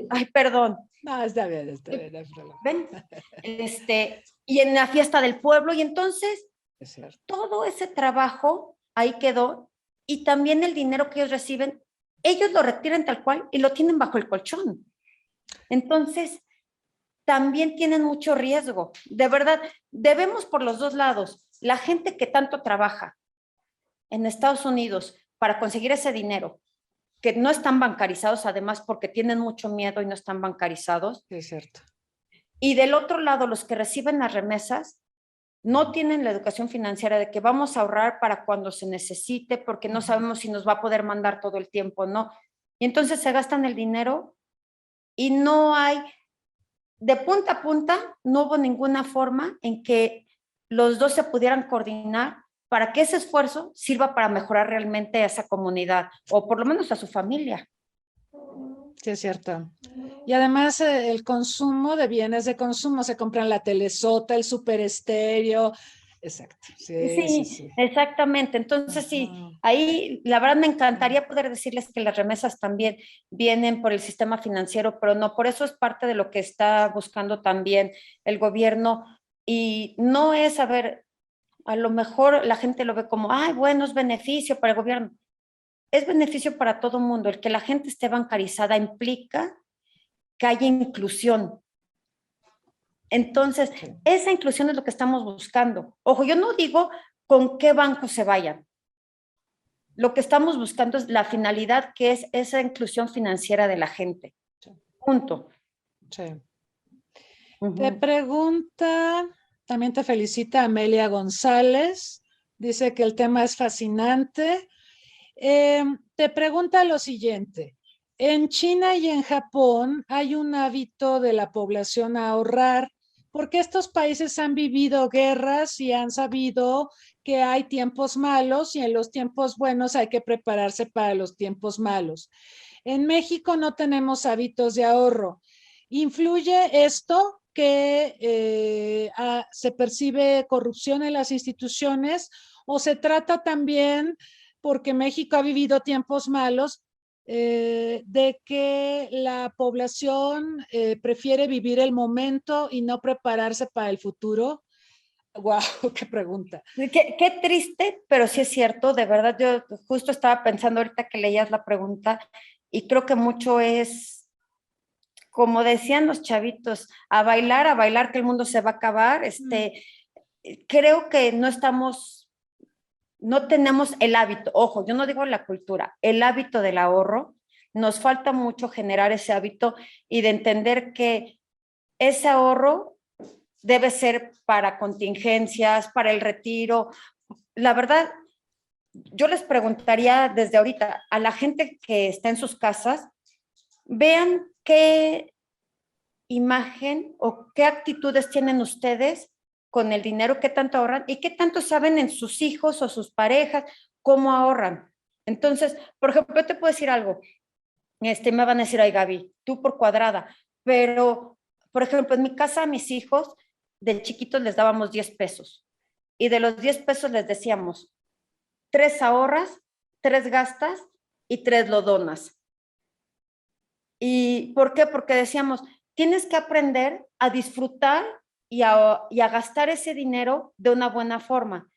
ay, perdón. No, está bien, ¿Ven? Y en la fiesta del pueblo, y entonces todo ese trabajo ahí quedó, y también el dinero que ellos reciben, ellos lo retiran tal cual y lo tienen bajo el colchón. Entonces, también tienen mucho riesgo. De verdad, debemos por los dos lados. La gente que tanto trabaja en Estados Unidos para conseguir ese dinero, que no están bancarizados, además, porque tienen mucho miedo y no están bancarizados. Es cierto. Y del otro lado, los que reciben las remesas no tienen la educación financiera de que vamos a ahorrar para cuando se necesite, porque no sabemos si nos va a poder mandar todo el tiempo, ¿no? Y entonces se gastan el dinero y no hay, de punta a punta, no hubo ninguna forma en que los dos se pudieran coordinar para que ese esfuerzo sirva para mejorar realmente a esa comunidad, o por lo menos a su familia. Sí, es cierto. Y además el consumo de bienes de consumo, se compran la telesota, el super estéreo. Exacto. Sí, exactamente. Entonces, sí, ahí la verdad me encantaría poder decirles que las remesas también vienen por el sistema financiero, pero no, por eso es parte de lo que está buscando también el gobierno. Y no es, a ver, a lo mejor la gente lo ve como, ay, bueno, es beneficio para el gobierno. Es beneficio para todo el mundo. El que la gente esté bancarizada implica que haya inclusión. Entonces, esa inclusión es lo que estamos buscando. Ojo, yo no digo con qué banco se vayan. lo que estamos buscando es la finalidad, que es esa inclusión financiera de la gente. Sí. Punto. Sí. Te pregunta, también te felicita Amelia González, dice que el tema es fascinante. Te pregunta lo siguiente, en China y en Japón hay un hábito de la población a ahorrar, porque estos países han vivido guerras y han sabido que hay tiempos malos y en los tiempos buenos hay que prepararse para los tiempos malos. En México no tenemos hábitos de ahorro. ¿Influye esto que se percibe corrupción en las instituciones o se trata también, porque México ha vivido tiempos malos, de que la población prefiere vivir el momento y no prepararse para el futuro? ¡Wow! ¡Qué pregunta! Qué triste, pero sí es cierto, de verdad, yo justo estaba pensando ahorita que leías la pregunta y creo que mucho es, como decían los chavitos, a bailar, que el mundo se va a acabar. Creo que no tenemos el hábito, ojo, yo no digo la cultura, el hábito del ahorro. Nos falta mucho generar ese hábito y de entender que ese ahorro debe ser para contingencias, para el retiro. La verdad, yo les preguntaría desde ahorita a la gente que está en sus casas, vean qué imagen o qué actitudes tienen ustedes con el dinero, qué tanto ahorran y qué tanto saben en sus hijos o sus parejas cómo ahorran. Entonces, por ejemplo, yo te puedo decir algo, me van a decir, ay Gaby, tú por cuadrada, pero, por ejemplo, en mi casa a mis hijos de chiquitos les dábamos 10 pesos y de los 10 pesos les decíamos, 3 ahorras, 3 gastas y 3 lo donas. ¿Y por qué? Porque decíamos, tienes que aprender a disfrutar y a gastar ese dinero de una buena forma.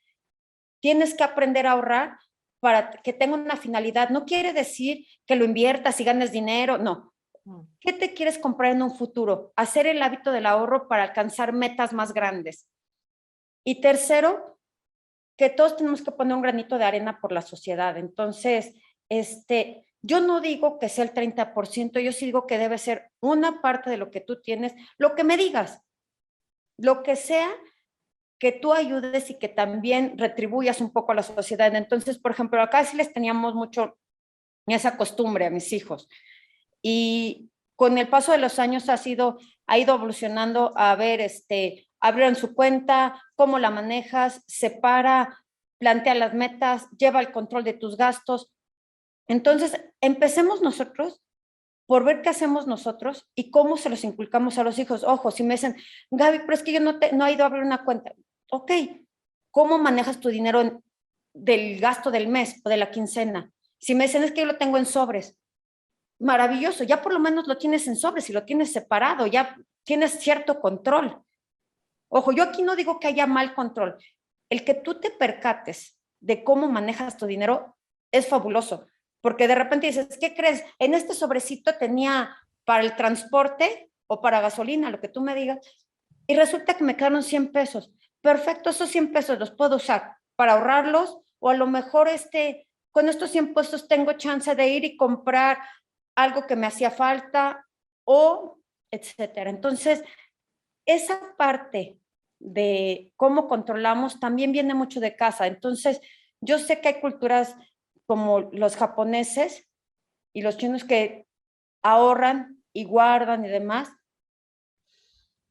Tienes que aprender a ahorrar para que tenga una finalidad. No quiere decir que lo inviertas y ganes dinero, no. ¿Qué te quieres comprar en un futuro? Hacer el hábito del ahorro para alcanzar metas más grandes. Y tercero, que todos tenemos que poner un granito de arena por la sociedad. Entonces, yo no digo que sea el 30%, yo sí digo que debe ser una parte de lo que tú tienes, lo que me digas, lo que sea que tú ayudes y que también retribuyas un poco a la sociedad. Entonces, por ejemplo, acá sí les teníamos mucho esa costumbre a mis hijos. Y con el paso de los años ha ido evolucionando a ver, abren su cuenta, cómo la manejas, separa, plantea las metas, lleva el control de tus gastos. Entonces, empecemos nosotros por ver qué hacemos nosotros y cómo se los inculcamos a los hijos. Ojo, si me dicen, Gaby, pero es que yo no he ido a abrir una cuenta. Ok, ¿cómo manejas tu dinero del gasto del mes o de la quincena? Si me dicen, es que yo lo tengo en sobres, maravilloso, ya por lo menos lo tienes en sobres y lo tienes separado, ya tienes cierto control. Ojo, yo aquí no digo que haya mal control. El que tú te percates de cómo manejas tu dinero es fabuloso, porque de repente dices, ¿qué crees? En este sobrecito tenía para el transporte o para gasolina, lo que tú me digas, y resulta que me quedaron 100 pesos. Perfecto, esos 100 pesos los puedo usar para ahorrarlos o a lo mejor con estos 100 pesos tengo chance de ir y comprar algo que me hacía falta o etcétera. Entonces, esa parte de cómo controlamos también viene mucho de casa. Entonces, yo sé que hay culturas como los japoneses y los chinos que ahorran y guardan y demás.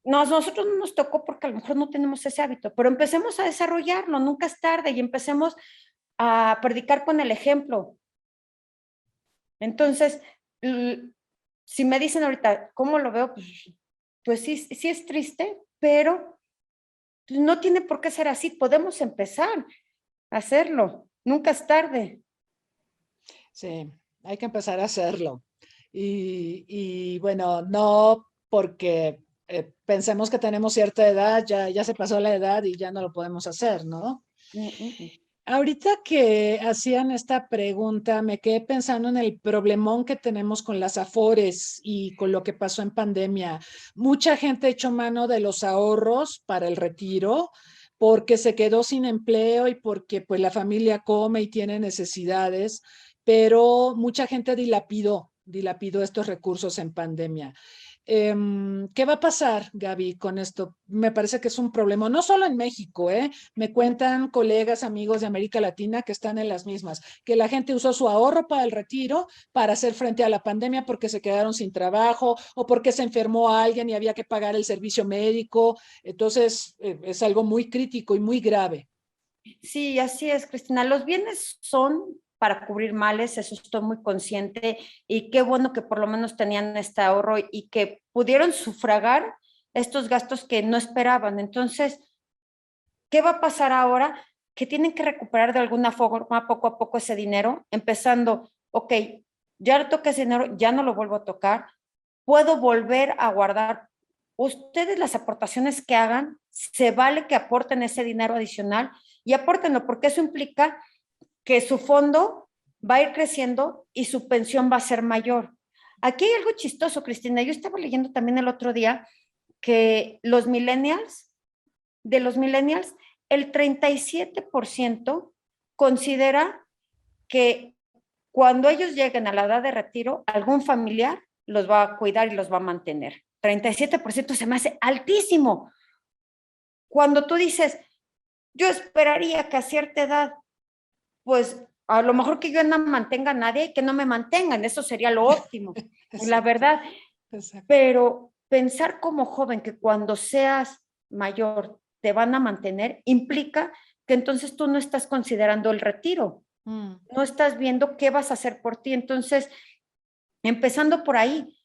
Nosotros no nos tocó porque a lo mejor no tenemos ese hábito, pero empecemos a desarrollarlo, nunca es tarde, y empecemos a predicar con el ejemplo. Entonces, si me dicen ahorita, ¿cómo lo veo? Pues sí, sí es triste, pero no tiene por qué ser así. Podemos empezar a hacerlo. Nunca es tarde. Sí, hay que empezar a hacerlo. Y bueno, no porque pensemos que tenemos cierta edad, ya se pasó la edad y ya no lo podemos hacer, ¿no? Ahorita que hacían esta pregunta, me quedé pensando en el problemón que tenemos con las Afores y con lo que pasó en pandemia. Mucha gente echó mano de los ahorros para el retiro, porque se quedó sin empleo y porque pues la familia come y tiene necesidades, pero mucha gente dilapidó estos recursos en pandemia. ¿Qué va a pasar, Gaby, con esto? Me parece que es un problema, no solo en México, ¿eh? Me cuentan colegas, amigos de América Latina que están en las mismas, que la gente usó su ahorro para el retiro, para hacer frente a la pandemia porque se quedaron sin trabajo o porque se enfermó alguien y había que pagar el servicio médico. Entonces, es algo muy crítico y muy grave. Sí, así es, Cristina. Los bienes son para cubrir males, eso estoy muy consciente y qué bueno que por lo menos tenían este ahorro y que pudieron sufragar estos gastos que no esperaban. Entonces, ¿qué va a pasar ahora? Que tienen que recuperar de alguna forma poco a poco ese dinero, empezando, ok, ya le toqué ese dinero, ya no lo vuelvo a tocar, puedo volver a guardar. Ustedes las aportaciones que hagan, se vale que aporten ese dinero adicional y apórtenlo, porque eso implica que su fondo va a ir creciendo y su pensión va a ser mayor. Aquí hay algo chistoso, Cristina. Yo estaba leyendo también el otro día que de los millennials, el 37% considera que cuando ellos lleguen a la edad de retiro, algún familiar los va a cuidar y los va a mantener. 37% se me hace altísimo. Cuando tú dices, yo esperaría que a cierta edad, pues a lo mejor que yo no mantenga a nadie y que no me mantengan, eso sería lo óptimo, la verdad. Exacto. Pero pensar como joven que cuando seas mayor te van a mantener implica que entonces tú no estás considerando el retiro, no estás viendo qué vas a hacer por ti. Entonces, empezando por ahí,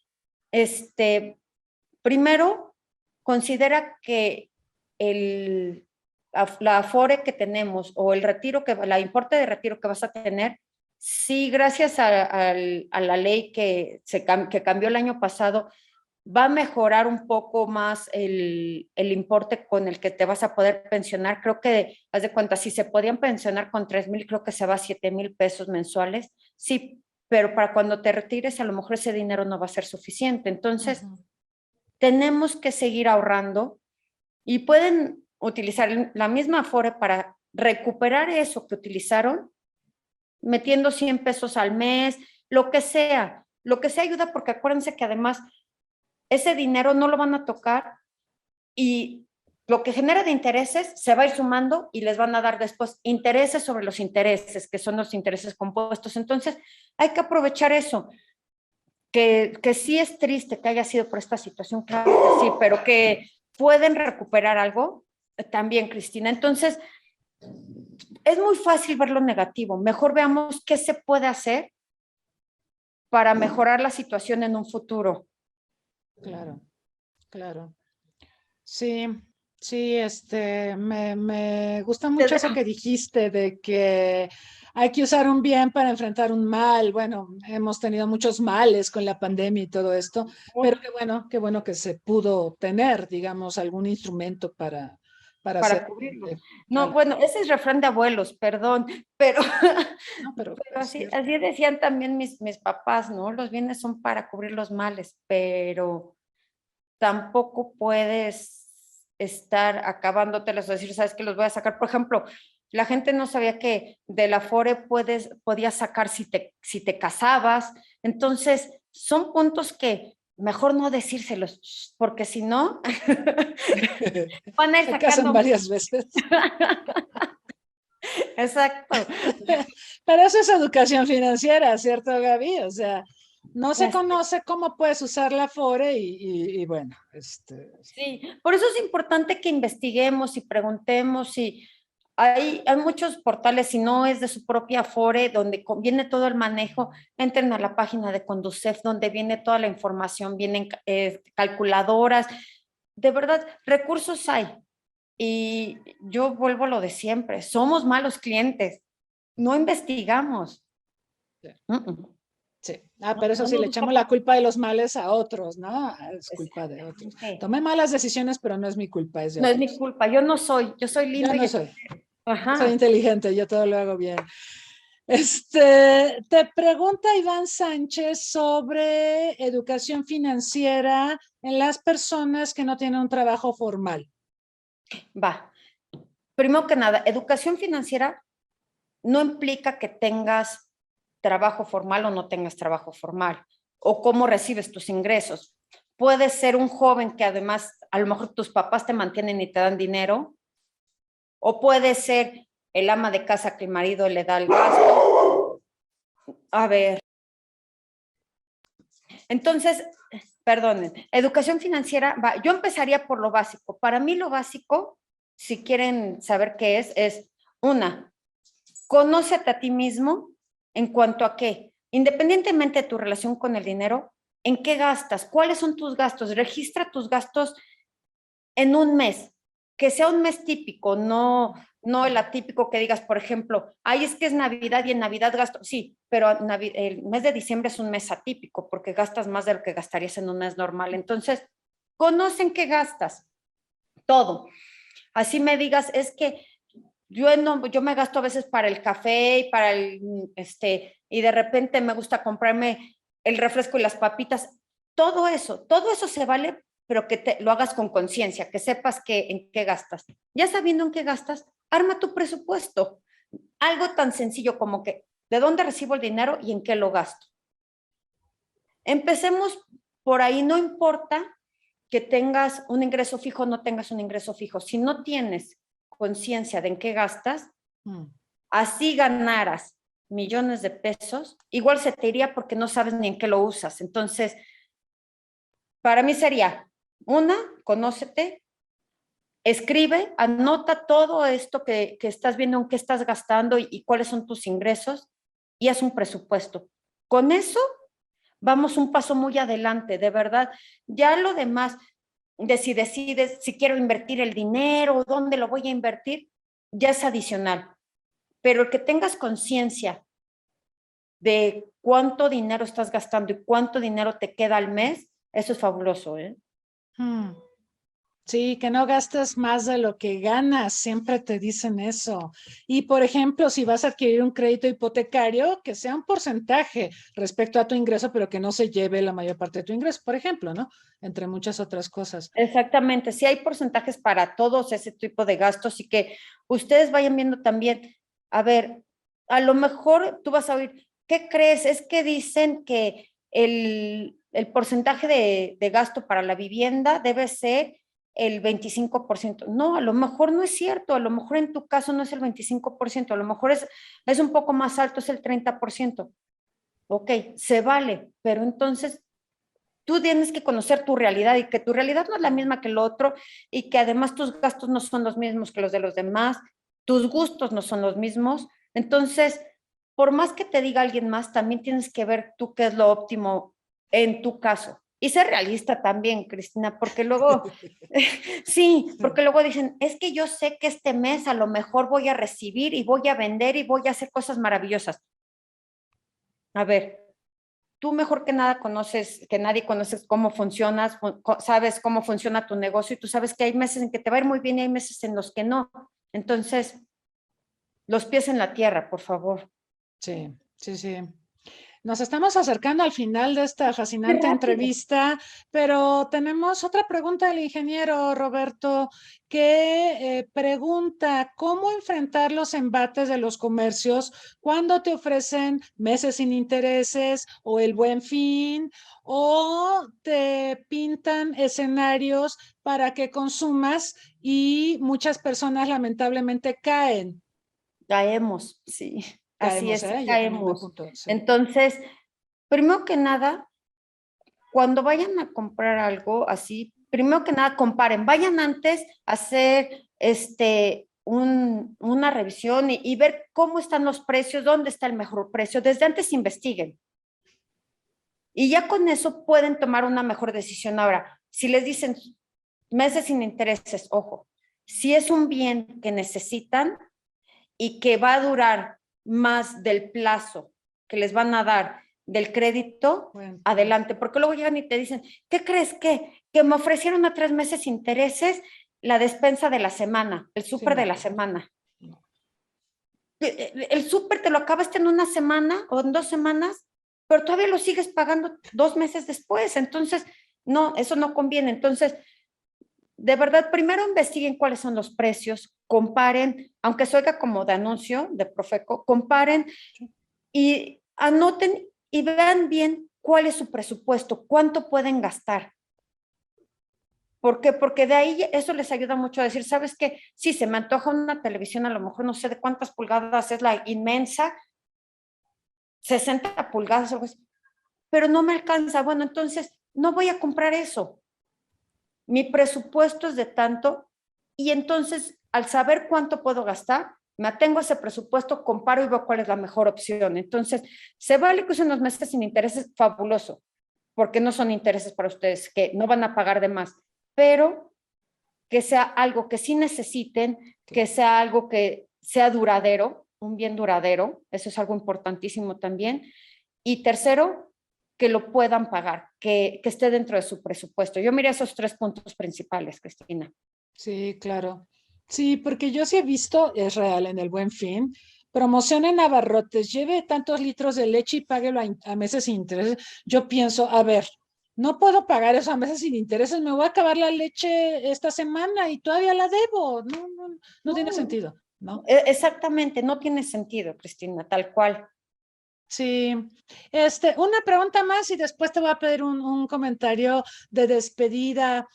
primero, considera que la afore que tenemos o el retiro, la importe de retiro que vas a tener, sí, gracias a la ley que cambió el año pasado, va a mejorar un poco más el importe con el que te vas a poder pensionar. Creo que, haz de cuenta, si se podían pensionar con 3,000, creo que se va a 7,000 pesos mensuales. Sí, pero para cuando te retires, a lo mejor ese dinero no va a ser suficiente. Entonces, tenemos que seguir ahorrando y pueden utilizar la misma Afore para recuperar eso que utilizaron, metiendo 100 pesos al mes, lo que sea ayuda, porque acuérdense que además ese dinero no lo van a tocar y lo que genera de intereses se va a ir sumando y les van a dar después intereses sobre los intereses, que son los intereses compuestos. Entonces, hay que aprovechar eso. Que sí es triste que haya sido por esta situación, claro que sí, pero que pueden recuperar algo también, Cristina. Entonces, es muy fácil ver lo negativo. Mejor veamos qué se puede hacer para mejorar la situación en un futuro. Claro, claro. Sí, sí, me gusta mucho eso que dijiste de que hay que usar un bien para enfrentar un mal. Bueno, hemos tenido muchos males con la pandemia y todo esto, pero qué bueno que se pudo tener, digamos, algún instrumento para hacer. Cubrirlo. No, bueno, ese es refrán de abuelos, perdón, pero, No, pero pero así decían también mis papás, ¿no? Los bienes son para cubrir los males, pero tampoco puedes estar acabándotelos o decir, sabes que los voy a sacar. Por ejemplo, la gente no sabía que de la Afore podías sacar si te casabas. Entonces, son puntos que mejor no decírselos, porque si no, van a ir se casan sacando. varias veces. Exacto. Pero eso es educación financiera, ¿cierto, Gaby? O sea, no se conoce cómo puedes usar la Afore y bueno, Sí, por eso es importante que investiguemos y preguntemos y hay muchos portales, si no es de su propia Afore, donde viene todo el manejo, entren a la página de Conducef, donde viene toda la información, vienen calculadoras, de verdad, recursos hay. Y yo vuelvo a lo de siempre, somos malos clientes, no investigamos. Sí. Uh-uh. Sí. Pero eso sí, le echamos la culpa de los males a otros, ¿no? Es culpa de otros. Tomé malas decisiones, pero no es mi culpa, es de No otros. es mi culpa, yo soy lindo. Yo no soy. Ajá. Soy inteligente, yo todo lo hago bien. Te pregunta Iván Sánchez sobre educación financiera en las personas que no tienen un trabajo formal. Va. primero que nada, educación financiera no implica que tengas trabajo formal o no tengas trabajo formal, o cómo recibes tus ingresos. Puedes ser un joven que además a lo mejor tus papás te mantienen y te dan dinero, o puede ser el ama de casa que el marido le da el gasto. A ver. Entonces, perdonen, educación financiera, yo empezaría por lo básico. Para mí lo básico, si quieren saber qué es una, conócete a ti mismo en cuanto a qué, independientemente de tu relación con el dinero, ¿en qué gastas? ¿Cuáles son tus gastos? Registra tus gastos en un mes, que sea un mes típico, no el atípico que digas, por ejemplo, ay, es que es Navidad y en Navidad gasto, sí, pero el mes de diciembre es un mes atípico porque gastas más de lo que gastarías en un mes normal. Entonces, conocen qué gastas, todo. Así me digas, es que yo me gasto a veces para el café y para y de repente me gusta comprarme el refresco y las papitas. Todo eso se vale, pero que lo hagas con conciencia, que sepas en qué gastas. Ya sabiendo en qué gastas, arma tu presupuesto. Algo tan sencillo como que, ¿de dónde recibo el dinero y en qué lo gasto? Empecemos por ahí, no importa que tengas un ingreso fijo o no tengas un ingreso fijo. Si no tienes conciencia de en qué gastas, así ganaras millones de pesos, igual se te iría porque no sabes ni en qué lo usas. Entonces, para mí sería, una, conócete, escribe, anota todo esto que estás viendo, en qué estás gastando y cuáles son tus ingresos y haz un presupuesto. Con eso, vamos un paso muy adelante, de verdad. Ya lo demás, de si decides si quiero invertir el dinero, dónde lo voy a invertir, ya es adicional. Pero el que tengas conciencia de cuánto dinero estás gastando y cuánto dinero te queda al mes, eso es fabuloso, ¿eh? Sí, que no gastes más de lo que ganas, siempre te dicen eso. Y por ejemplo, si vas a adquirir un crédito hipotecario, que sea un porcentaje respecto a tu ingreso, pero que no se lleve la mayor parte de tu ingreso, por ejemplo, ¿no? Entre muchas otras cosas. Exactamente, sí hay porcentajes para todos ese tipo de gastos y que ustedes vayan viendo también, a ver, a lo mejor tú vas a oír, ¿qué crees? Es que dicen que el porcentaje de gasto para la vivienda debe ser el 25%. No, a lo mejor no es cierto, a lo mejor en tu caso no es el 25%, a lo mejor es un poco más alto, es el 30%. Ok, se vale, pero entonces tú tienes que conocer tu realidad y que tu realidad no es la misma que el otro y que además tus gastos no son los mismos que los de los demás, tus gustos no son los mismos. Entonces, por más que te diga alguien más, también tienes que ver tú qué es lo óptimo en tu caso. Y ser realista también, Cristina, porque luego, sí, porque luego dicen, es que yo sé que este mes a lo mejor voy a recibir y voy a vender y voy a hacer cosas maravillosas. A ver, tú mejor que nada que nadie conoces cómo funcionas, sabes cómo funciona tu negocio y tú sabes que hay meses en que te va a ir muy bien y hay meses en los que no. Entonces, los pies en la tierra, por favor. Sí, sí, sí. Nos estamos acercando al final de esta fascinante entrevista, pero tenemos otra pregunta del ingeniero Roberto que pregunta, ¿cómo enfrentar los embates de los comercios cuando te ofrecen meses sin intereses o el Buen Fin o te pintan escenarios para que consumas y muchas personas lamentablemente caen? Caemos, sí. Así Caemos, es, ¿eh? Yo también me caemos. apunto, sí. Entonces, primero que nada, cuando vayan a comprar algo así, primero que nada comparen, vayan antes a hacer una revisión y ver cómo están los precios, dónde está el mejor precio. Desde antes investiguen. Y ya con eso pueden tomar una mejor decisión. Ahora, si les dicen meses sin intereses, ojo, si es un bien que necesitan y que va a durar más del plazo que les van a dar del crédito, Bueno, adelante, porque luego llegan y te dicen, ¿qué crees que me ofrecieron a 3 meses intereses la despensa de la semana, el súper de la semana? No. El súper te lo acabaste en una semana o en 2 semanas, pero todavía lo sigues pagando 2 meses después. Entonces, no, eso no conviene. Entonces, de verdad, primero investiguen cuáles son los precios, comparen, aunque se oiga como de anuncio de Profeco, comparen y anoten y vean bien cuál es su presupuesto, cuánto pueden gastar. ¿Por qué? Porque de ahí eso les ayuda mucho a decir, ¿sabes qué? Sí, se me antoja una televisión, a lo mejor no sé de cuántas pulgadas es la inmensa, 60 pulgadas, algo así, pero no me alcanza. Bueno, entonces no voy a comprar eso. Mi presupuesto es de tanto y entonces al saber cuánto puedo gastar, me atengo a ese presupuesto, comparo y veo cuál es la mejor opción. Entonces, se vale que usen los meses sin intereses, fabuloso, porque no son intereses para ustedes, que no van a pagar de más, pero que sea algo que sí necesiten, que sea algo que sea duradero, un bien duradero, eso es algo importantísimo también. Y tercero, que lo puedan pagar, que esté dentro de su presupuesto. Yo miré esos 3 puntos principales, Cristina. Sí, claro. Sí, porque yo sí he visto, es real, en el Buen Fin, promoción en abarrotes, lleve tantos litros de leche y páguelo a meses sin intereses. Yo pienso, a ver, no puedo pagar eso a meses sin intereses, me voy a acabar la leche esta semana y todavía la debo. No, no, no tiene No, sentido, ¿no? exactamente, no tiene sentido, Cristina, tal cual. Sí, una pregunta más y después te voy a pedir un comentario de despedida.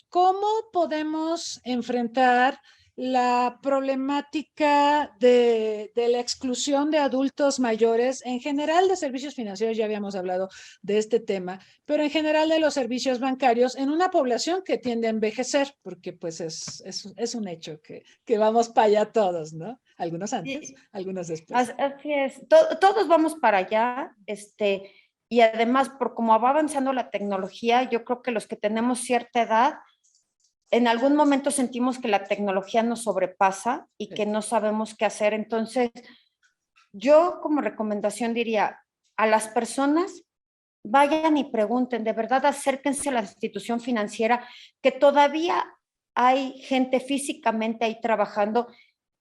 ¿Cómo podemos enfrentar la problemática de la exclusión de adultos mayores, en general de servicios financieros? Ya habíamos hablado de este tema, pero en general de los servicios bancarios en una población que tiende a envejecer, porque pues es un hecho que vamos para allá todos, ¿no? Algunos antes, Sí, algunos después. así es, todos vamos para allá, y además, por cómo va avanzando la tecnología, yo creo que los que tenemos cierta edad, en algún momento sentimos que la tecnología nos sobrepasa y que no sabemos qué hacer. Entonces, yo como recomendación diría a las personas, vayan y pregunten, de verdad acérquense a la institución financiera, que todavía hay gente físicamente ahí trabajando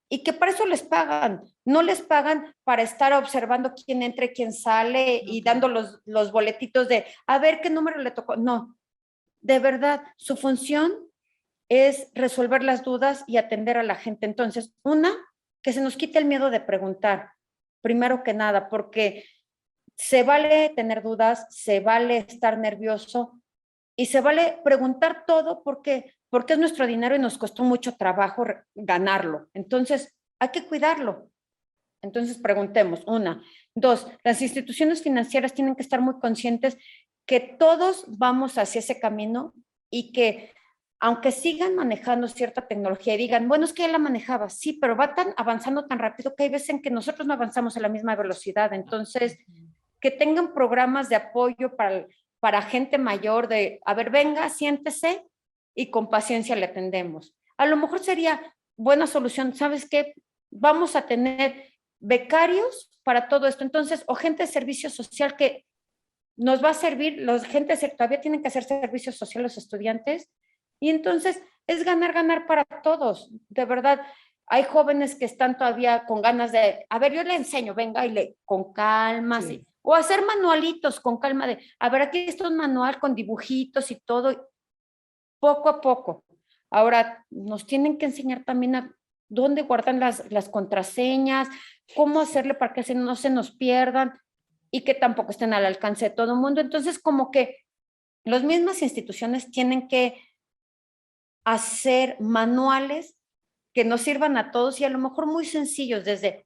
y que para eso les pagan. No les pagan para estar observando quién entra y quién sale y dando los boletitos de a ver qué número le tocó. No, de verdad, su función es resolver las dudas y atender a la gente. Entonces, que se nos quite el miedo de preguntar, primero que nada, porque se vale tener dudas, se vale estar nervioso y se vale preguntar todo porque es nuestro dinero y nos costó mucho trabajo ganarlo. Entonces, hay que cuidarlo. Entonces, preguntemos, 1. 2, las instituciones financieras tienen que estar muy conscientes que todos vamos hacia ese camino y que aunque sigan manejando cierta tecnología y digan, bueno, es que ya la manejaba, sí, pero va tan avanzando tan rápido que hay veces en que nosotros no avanzamos a la misma velocidad. Entonces, que tengan programas de apoyo para gente mayor de, a ver, venga, siéntese y con paciencia le atendemos. A lo mejor sería buena solución, ¿sabes qué? Vamos a tener becarios para todo esto. Entonces, o gente de servicio social que nos va a servir, los gente todavía tienen que hacer servicio social los estudiantes. Y entonces es ganar, ganar para todos. De verdad, hay jóvenes que están todavía con ganas de, a ver, yo le enseño, venga y con calma, sí. O hacer manualitos con calma de, a ver, aquí está un manual con dibujitos y todo, poco a poco. Ahora, nos tienen que enseñar también a dónde guardan las contraseñas, cómo hacerle para que no se nos pierdan y que tampoco estén al alcance de todo el mundo. Entonces, como que las mismas instituciones tienen que hacer manuales que nos sirvan a todos y a lo mejor muy sencillos desde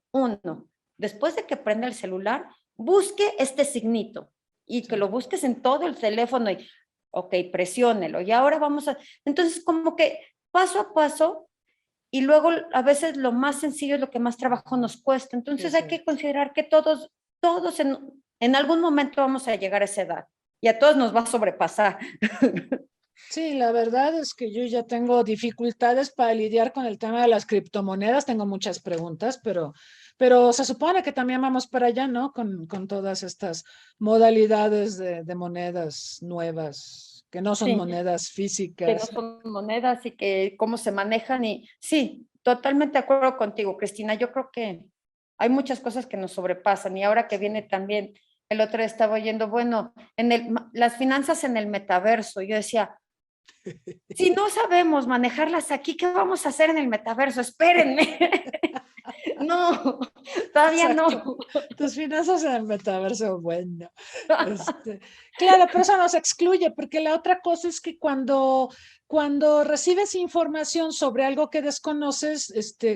después de que prenda el celular, busque este signito y que lo busques en todo el teléfono y, ok, presiónelo y ahora vamos a, entonces como que paso a paso y luego a veces lo más sencillo es lo que más trabajo nos cuesta. Entonces hay que considerar que todos en algún momento vamos a llegar a esa edad y a todos nos va a sobrepasar. Sí, la verdad es que yo ya tengo dificultades para lidiar con el tema de las criptomonedas. Tengo muchas preguntas, pero se supone que también vamos para allá, ¿no? Con todas estas modalidades de monedas nuevas, que no son monedas Que no físicas. son monedas y que cómo se manejan. Y sí, totalmente de acuerdo contigo, Cristina. Yo creo que hay muchas cosas que nos sobrepasan y ahora que viene también, el otro día estaba oyendo, bueno, las finanzas en el metaverso. Yo decía, Si no sabemos manejarlas aquí, ¿qué vamos a hacer en el metaverso? Espérenme. No, todavía Exacto. no. Tus finanzas en el metaverso, bueno. Claro, pero eso nos excluye, porque la otra cosa es que cuando recibes información sobre algo que desconoces,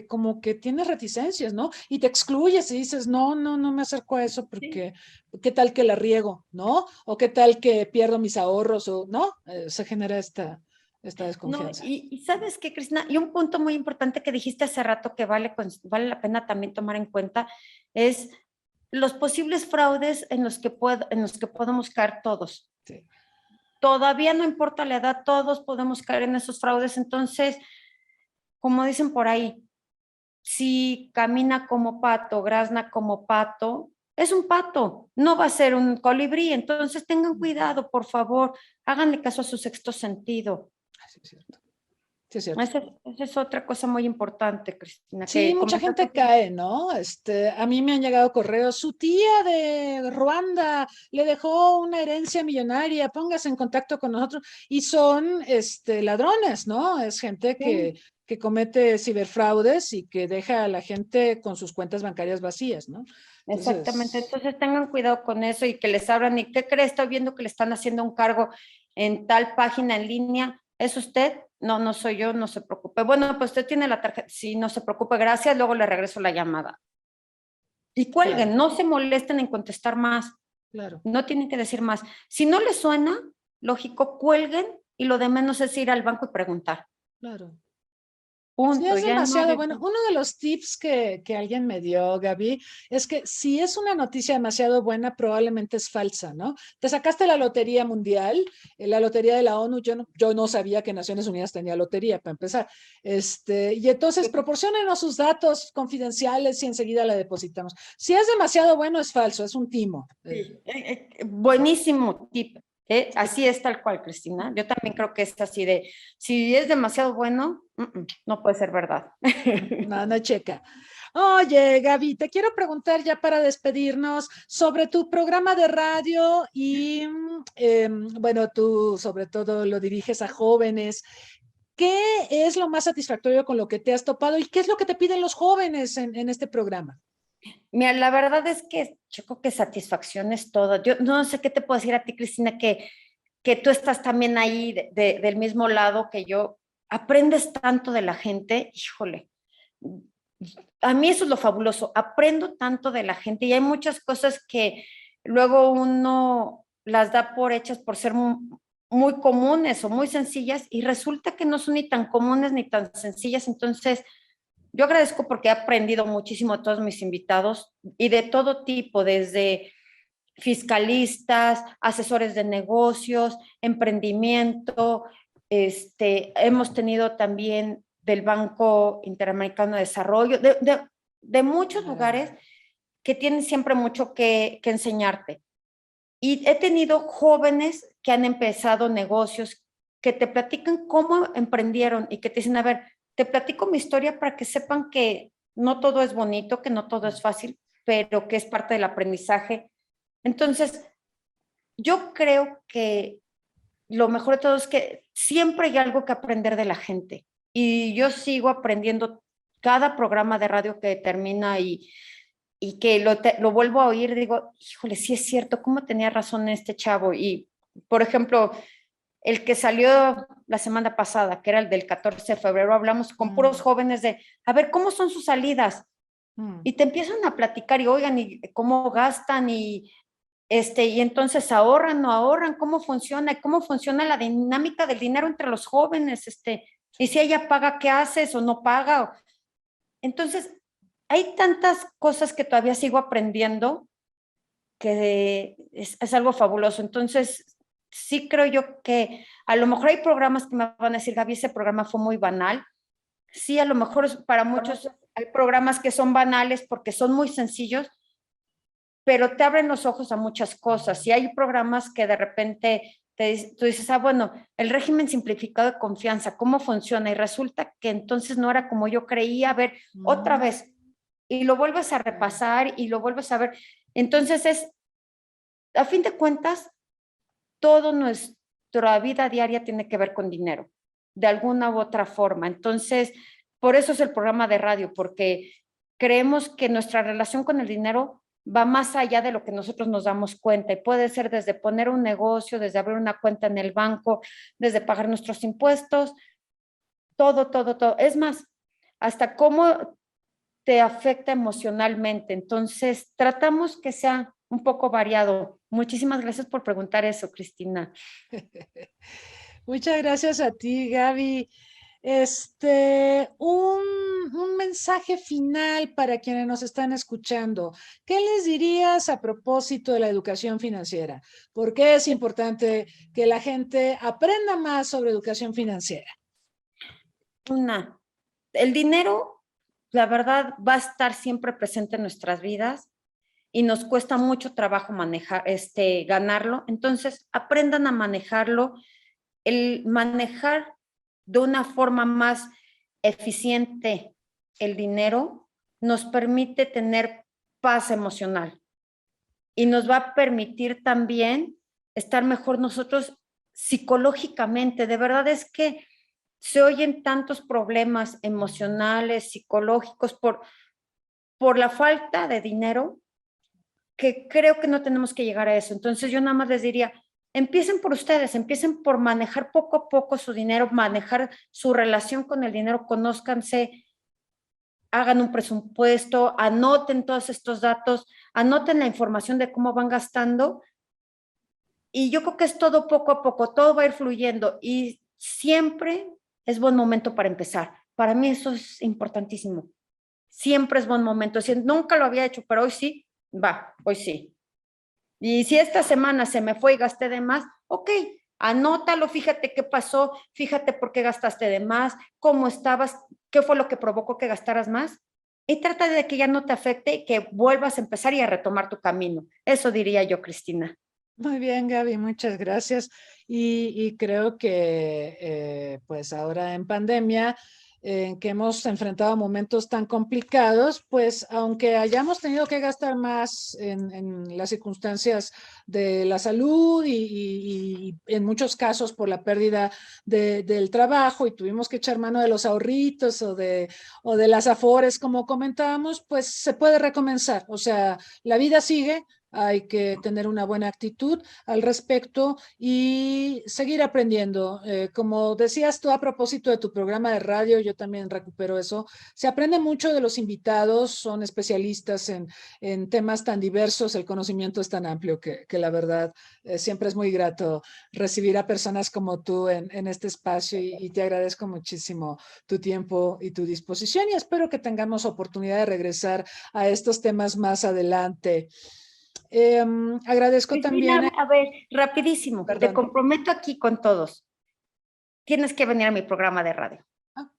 como que tienes reticencias, ¿no? Y te excluyes y dices, no me acerco a eso porque qué tal que la riego, ¿no? O qué tal que pierdo mis ahorros, o no, se genera esta No, desconfianza. y ¿sabes qué, Cristina? Y un punto muy importante que dijiste hace rato que vale la pena también tomar en cuenta es los posibles fraudes en los que podemos caer todos. Sí. Todavía no importa la edad, todos podemos caer en esos fraudes. Entonces, como dicen por ahí, si camina como pato, grazna como pato, es un pato, no va a ser un colibrí. Entonces, tengan cuidado, por favor, háganle caso a su sexto sentido. Sí, es cierto. Sí, es cierto. Esa es otra cosa muy importante, Cristina, Sí, que mucha comentaste. gente cae, ¿no? A mí me han llegado correos, su tía de Ruanda le dejó una herencia millonaria, póngase en contacto con nosotros. Y son, ladrones, ¿no? Es gente Sí, que comete ciberfraudes y que deja a la gente con sus cuentas bancarias vacías, ¿no? exactamente. Entonces, Entonces tengan cuidado con eso y que les abran. ¿Y qué cree? Estoy viendo que le están haciendo un cargo en tal página en línea. ¿Es usted? No, no soy yo, no se preocupe. Bueno, pues usted tiene la tarjeta. Sí, no se preocupe, gracias. Luego le regreso la llamada. Y claro, cuelguen, no se molesten en contestar más. claro, No tienen que decir más. Si no les suena, lógico, cuelguen y lo de menos es ir al banco y preguntar. claro. Sí, Punto, es ya no demasiado de... bueno. Uno de los tips que alguien me dio, Gaby, es que si es una noticia demasiado buena, probablemente es falsa, ¿no? Te sacaste la lotería mundial, la lotería de la ONU, yo no sabía que Naciones Unidas tenía lotería, para empezar. Y entonces proporciónenos sus datos confidenciales y enseguida la depositamos. Si es demasiado bueno, es falso, es un timo. Sí, buenísimo tip. Así es tal cual, Cristina. Yo también creo que es así de, si es demasiado bueno, no puede ser verdad. No, no checa. Oye, Gaby, te quiero preguntar ya para despedirnos sobre tu programa de radio y, bueno, tú sobre todo lo diriges a jóvenes. ¿Qué es lo más satisfactorio con lo que te has topado y qué es lo que te piden los jóvenes en este programa? Mira, la verdad es que yo creo que satisfacción es todo. Yo no sé qué te puedo decir a ti, Cristina, que tú estás también ahí del mismo lado que yo. Aprendes tanto de la gente, híjole. A mí eso es lo fabuloso. Aprendo tanto de la gente y hay muchas cosas que luego uno las da por hechas por ser muy comunes o muy sencillas y resulta que no son ni tan comunes ni tan sencillas. Entonces, yo agradezco porque he aprendido muchísimo de todos mis invitados y de todo tipo, desde fiscalistas, asesores de negocios, emprendimiento. Hemos tenido también del Banco Interamericano de Desarrollo, de muchos lugares que tienen siempre mucho que enseñarte. Y he tenido jóvenes que han empezado negocios que te platican cómo emprendieron y que te dicen, a ver, te platico mi historia para que sepan que no todo es bonito, que no todo es fácil, pero que es parte del aprendizaje. Entonces, yo creo que lo mejor de todo es que siempre hay algo que aprender de la gente. Y yo sigo aprendiendo cada programa de radio que termina y que lo vuelvo a oír, digo, híjole, sí es cierto, ¿cómo tenía razón este chavo? Y, por ejemplo, el que salió la semana pasada, que era el del 14 de febrero, hablamos con puros jóvenes de, a ver, ¿cómo son sus salidas? Y te empiezan a platicar y oigan, y cómo gastan y entonces ahorran, no ahorran, cómo funciona la dinámica del dinero entre los jóvenes, y si ella paga, ¿qué haces o no paga? Entonces, hay tantas cosas que todavía sigo aprendiendo que es algo fabuloso. Entonces, sí creo yo que a lo mejor hay programas que me van a decir, Gaby, ese programa fue muy banal. Sí, a lo mejor para muchos hay programas que son banales porque son muy sencillos, pero te abren los ojos a muchas cosas. Y hay programas que de repente tú dices, bueno, el régimen simplificado de confianza, ¿cómo funciona? Y resulta que entonces no era como yo creía. A ver, otra vez, y lo vuelves a repasar y lo vuelves a ver. Entonces a fin de cuentas, todo nuestra vida diaria tiene que ver con dinero, de alguna u otra forma. Entonces, por eso es el programa de radio, porque creemos que nuestra relación con el dinero va más allá de lo que nosotros nos damos cuenta, y puede ser desde poner un negocio, desde abrir una cuenta en el banco, desde pagar nuestros impuestos, todo, todo, todo. Es más, hasta cómo te afecta emocionalmente. Entonces, tratamos que sea un poco variado. Muchísimas gracias por preguntar eso, Cristina. Muchas gracias a ti, Gaby. Un mensaje final para quienes nos están escuchando. ¿Qué les dirías a propósito de la educación financiera? ¿Por qué es importante que la gente aprenda más sobre educación financiera? El dinero, la verdad, va a estar siempre presente en nuestras vidas y nos cuesta mucho trabajo ganarlo. Entonces, aprendan a manejarlo. El manejar de una forma más eficiente el dinero nos permite tener paz emocional y nos va a permitir también estar mejor nosotros psicológicamente. De verdad es que se oyen tantos problemas emocionales, psicológicos por la falta de dinero, que creo que no tenemos que llegar a eso. Entonces yo nada más les diría, empiecen por ustedes, empiecen por manejar poco a poco su dinero, manejar su relación con el dinero, conózcanse, hagan un presupuesto, anoten todos estos datos, anoten la información de cómo van gastando, y yo creo que es todo poco a poco, todo va a ir fluyendo y siempre es buen momento para empezar. Para mí eso es importantísimo. Siempre es buen momento. Si nunca lo había hecho, pero hoy sí, va, hoy sí. Y si esta semana se me fue y gasté de más, ok, anótalo, fíjate qué pasó, fíjate por qué gastaste de más, cómo estabas, qué fue lo que provocó que gastaras más. Y trata de que ya no te afecte y que vuelvas a empezar y a retomar tu camino. Eso diría yo, Cristina. Muy bien, Gaby, muchas gracias. Y creo que pues ahora en pandemia, en que hemos enfrentado momentos tan complicados, pues aunque hayamos tenido que gastar más en las circunstancias de la salud y en muchos casos por la pérdida del trabajo, y tuvimos que echar mano de los ahorritos o de las afores, como comentábamos, pues se puede recomenzar. O sea, la vida sigue. Hay que tener una buena actitud al respecto y seguir aprendiendo. Como decías tú a propósito de tu programa de radio, yo también recupero eso. Se aprende mucho de los invitados, son especialistas en temas tan diversos, el conocimiento es tan amplio que la verdad siempre es muy grato recibir a personas como tú en este espacio, y te agradezco muchísimo tu tiempo y tu disposición, y espero que tengamos oportunidad de regresar a estos temas más adelante. Agradezco Cristina, también. a ver, rapidísimo, te Perdón. comprometo aquí con todos. Tienes que venir a mi programa de radio.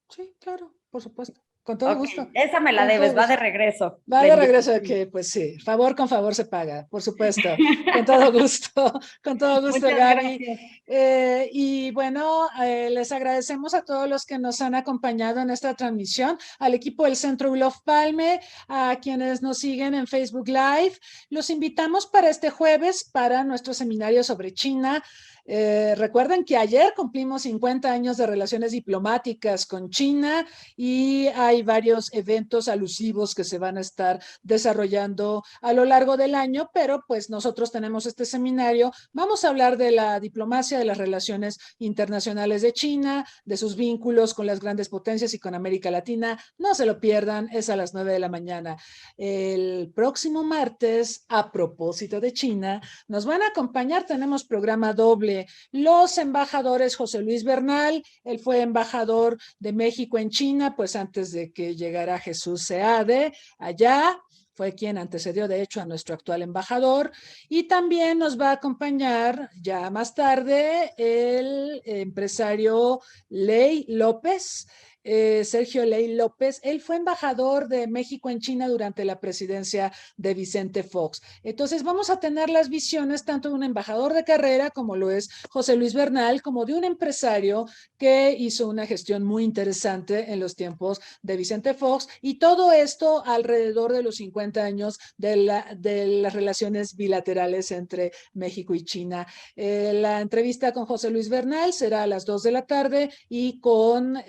Sí, claro, por supuesto. Con todo Ok, gusto. esa me la Con todo debes, va de gusto. regreso. Va La de regreso de invitación. que, pues sí, favor con favor se paga, por supuesto. Con todo gusto, con todo gusto, Muchas Gaby. gracias. Y bueno, les agradecemos a todos los que nos han acompañado en esta transmisión, al equipo del Centro Olof Palme, a quienes nos siguen en Facebook Live. Los invitamos para este jueves para nuestro seminario sobre China. Recuerden que ayer cumplimos 50 años de relaciones diplomáticas con China, y hay varios eventos alusivos que se van a estar desarrollando a lo largo del año, pero pues nosotros tenemos este seminario. Vamos a hablar de la diplomacia, de las relaciones internacionales de China, de sus vínculos con las grandes potencias y con América Latina. No se lo pierdan, es a las 9 de la mañana. El próximo martes, a propósito de China, nos van a acompañar, tenemos programa doble, los embajadores José Luis Bernal, él fue embajador de México en China, pues antes de que llegara Jesús Seade allá, fue quien antecedió de hecho a nuestro actual embajador, y también nos va a acompañar ya más tarde el empresario Ley López. Sergio Ley López. Él fue embajador de México en China durante la presidencia de Vicente Fox. Entonces vamos a tener las visiones tanto de un embajador de carrera, como lo es José Luis Bernal, como de un empresario que hizo una gestión muy interesante en los tiempos de Vicente Fox, y todo esto alrededor de los 50 años de las relaciones bilaterales entre México y China. La entrevista con José Luis Bernal será a las 2 de la tarde y con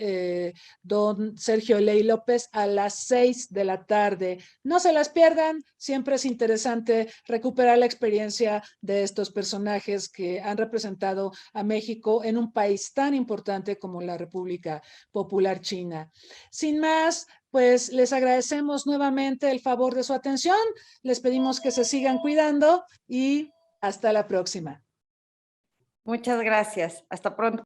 don Sergio Ley López a las 6 de la tarde. No se las pierdan, siempre es interesante recuperar la experiencia de estos personajes que han representado a México en un país tan importante como la República Popular China. Sin más, pues les agradecemos nuevamente el favor de su atención, les pedimos que se sigan cuidando y hasta la próxima. Muchas gracias. Hasta pronto.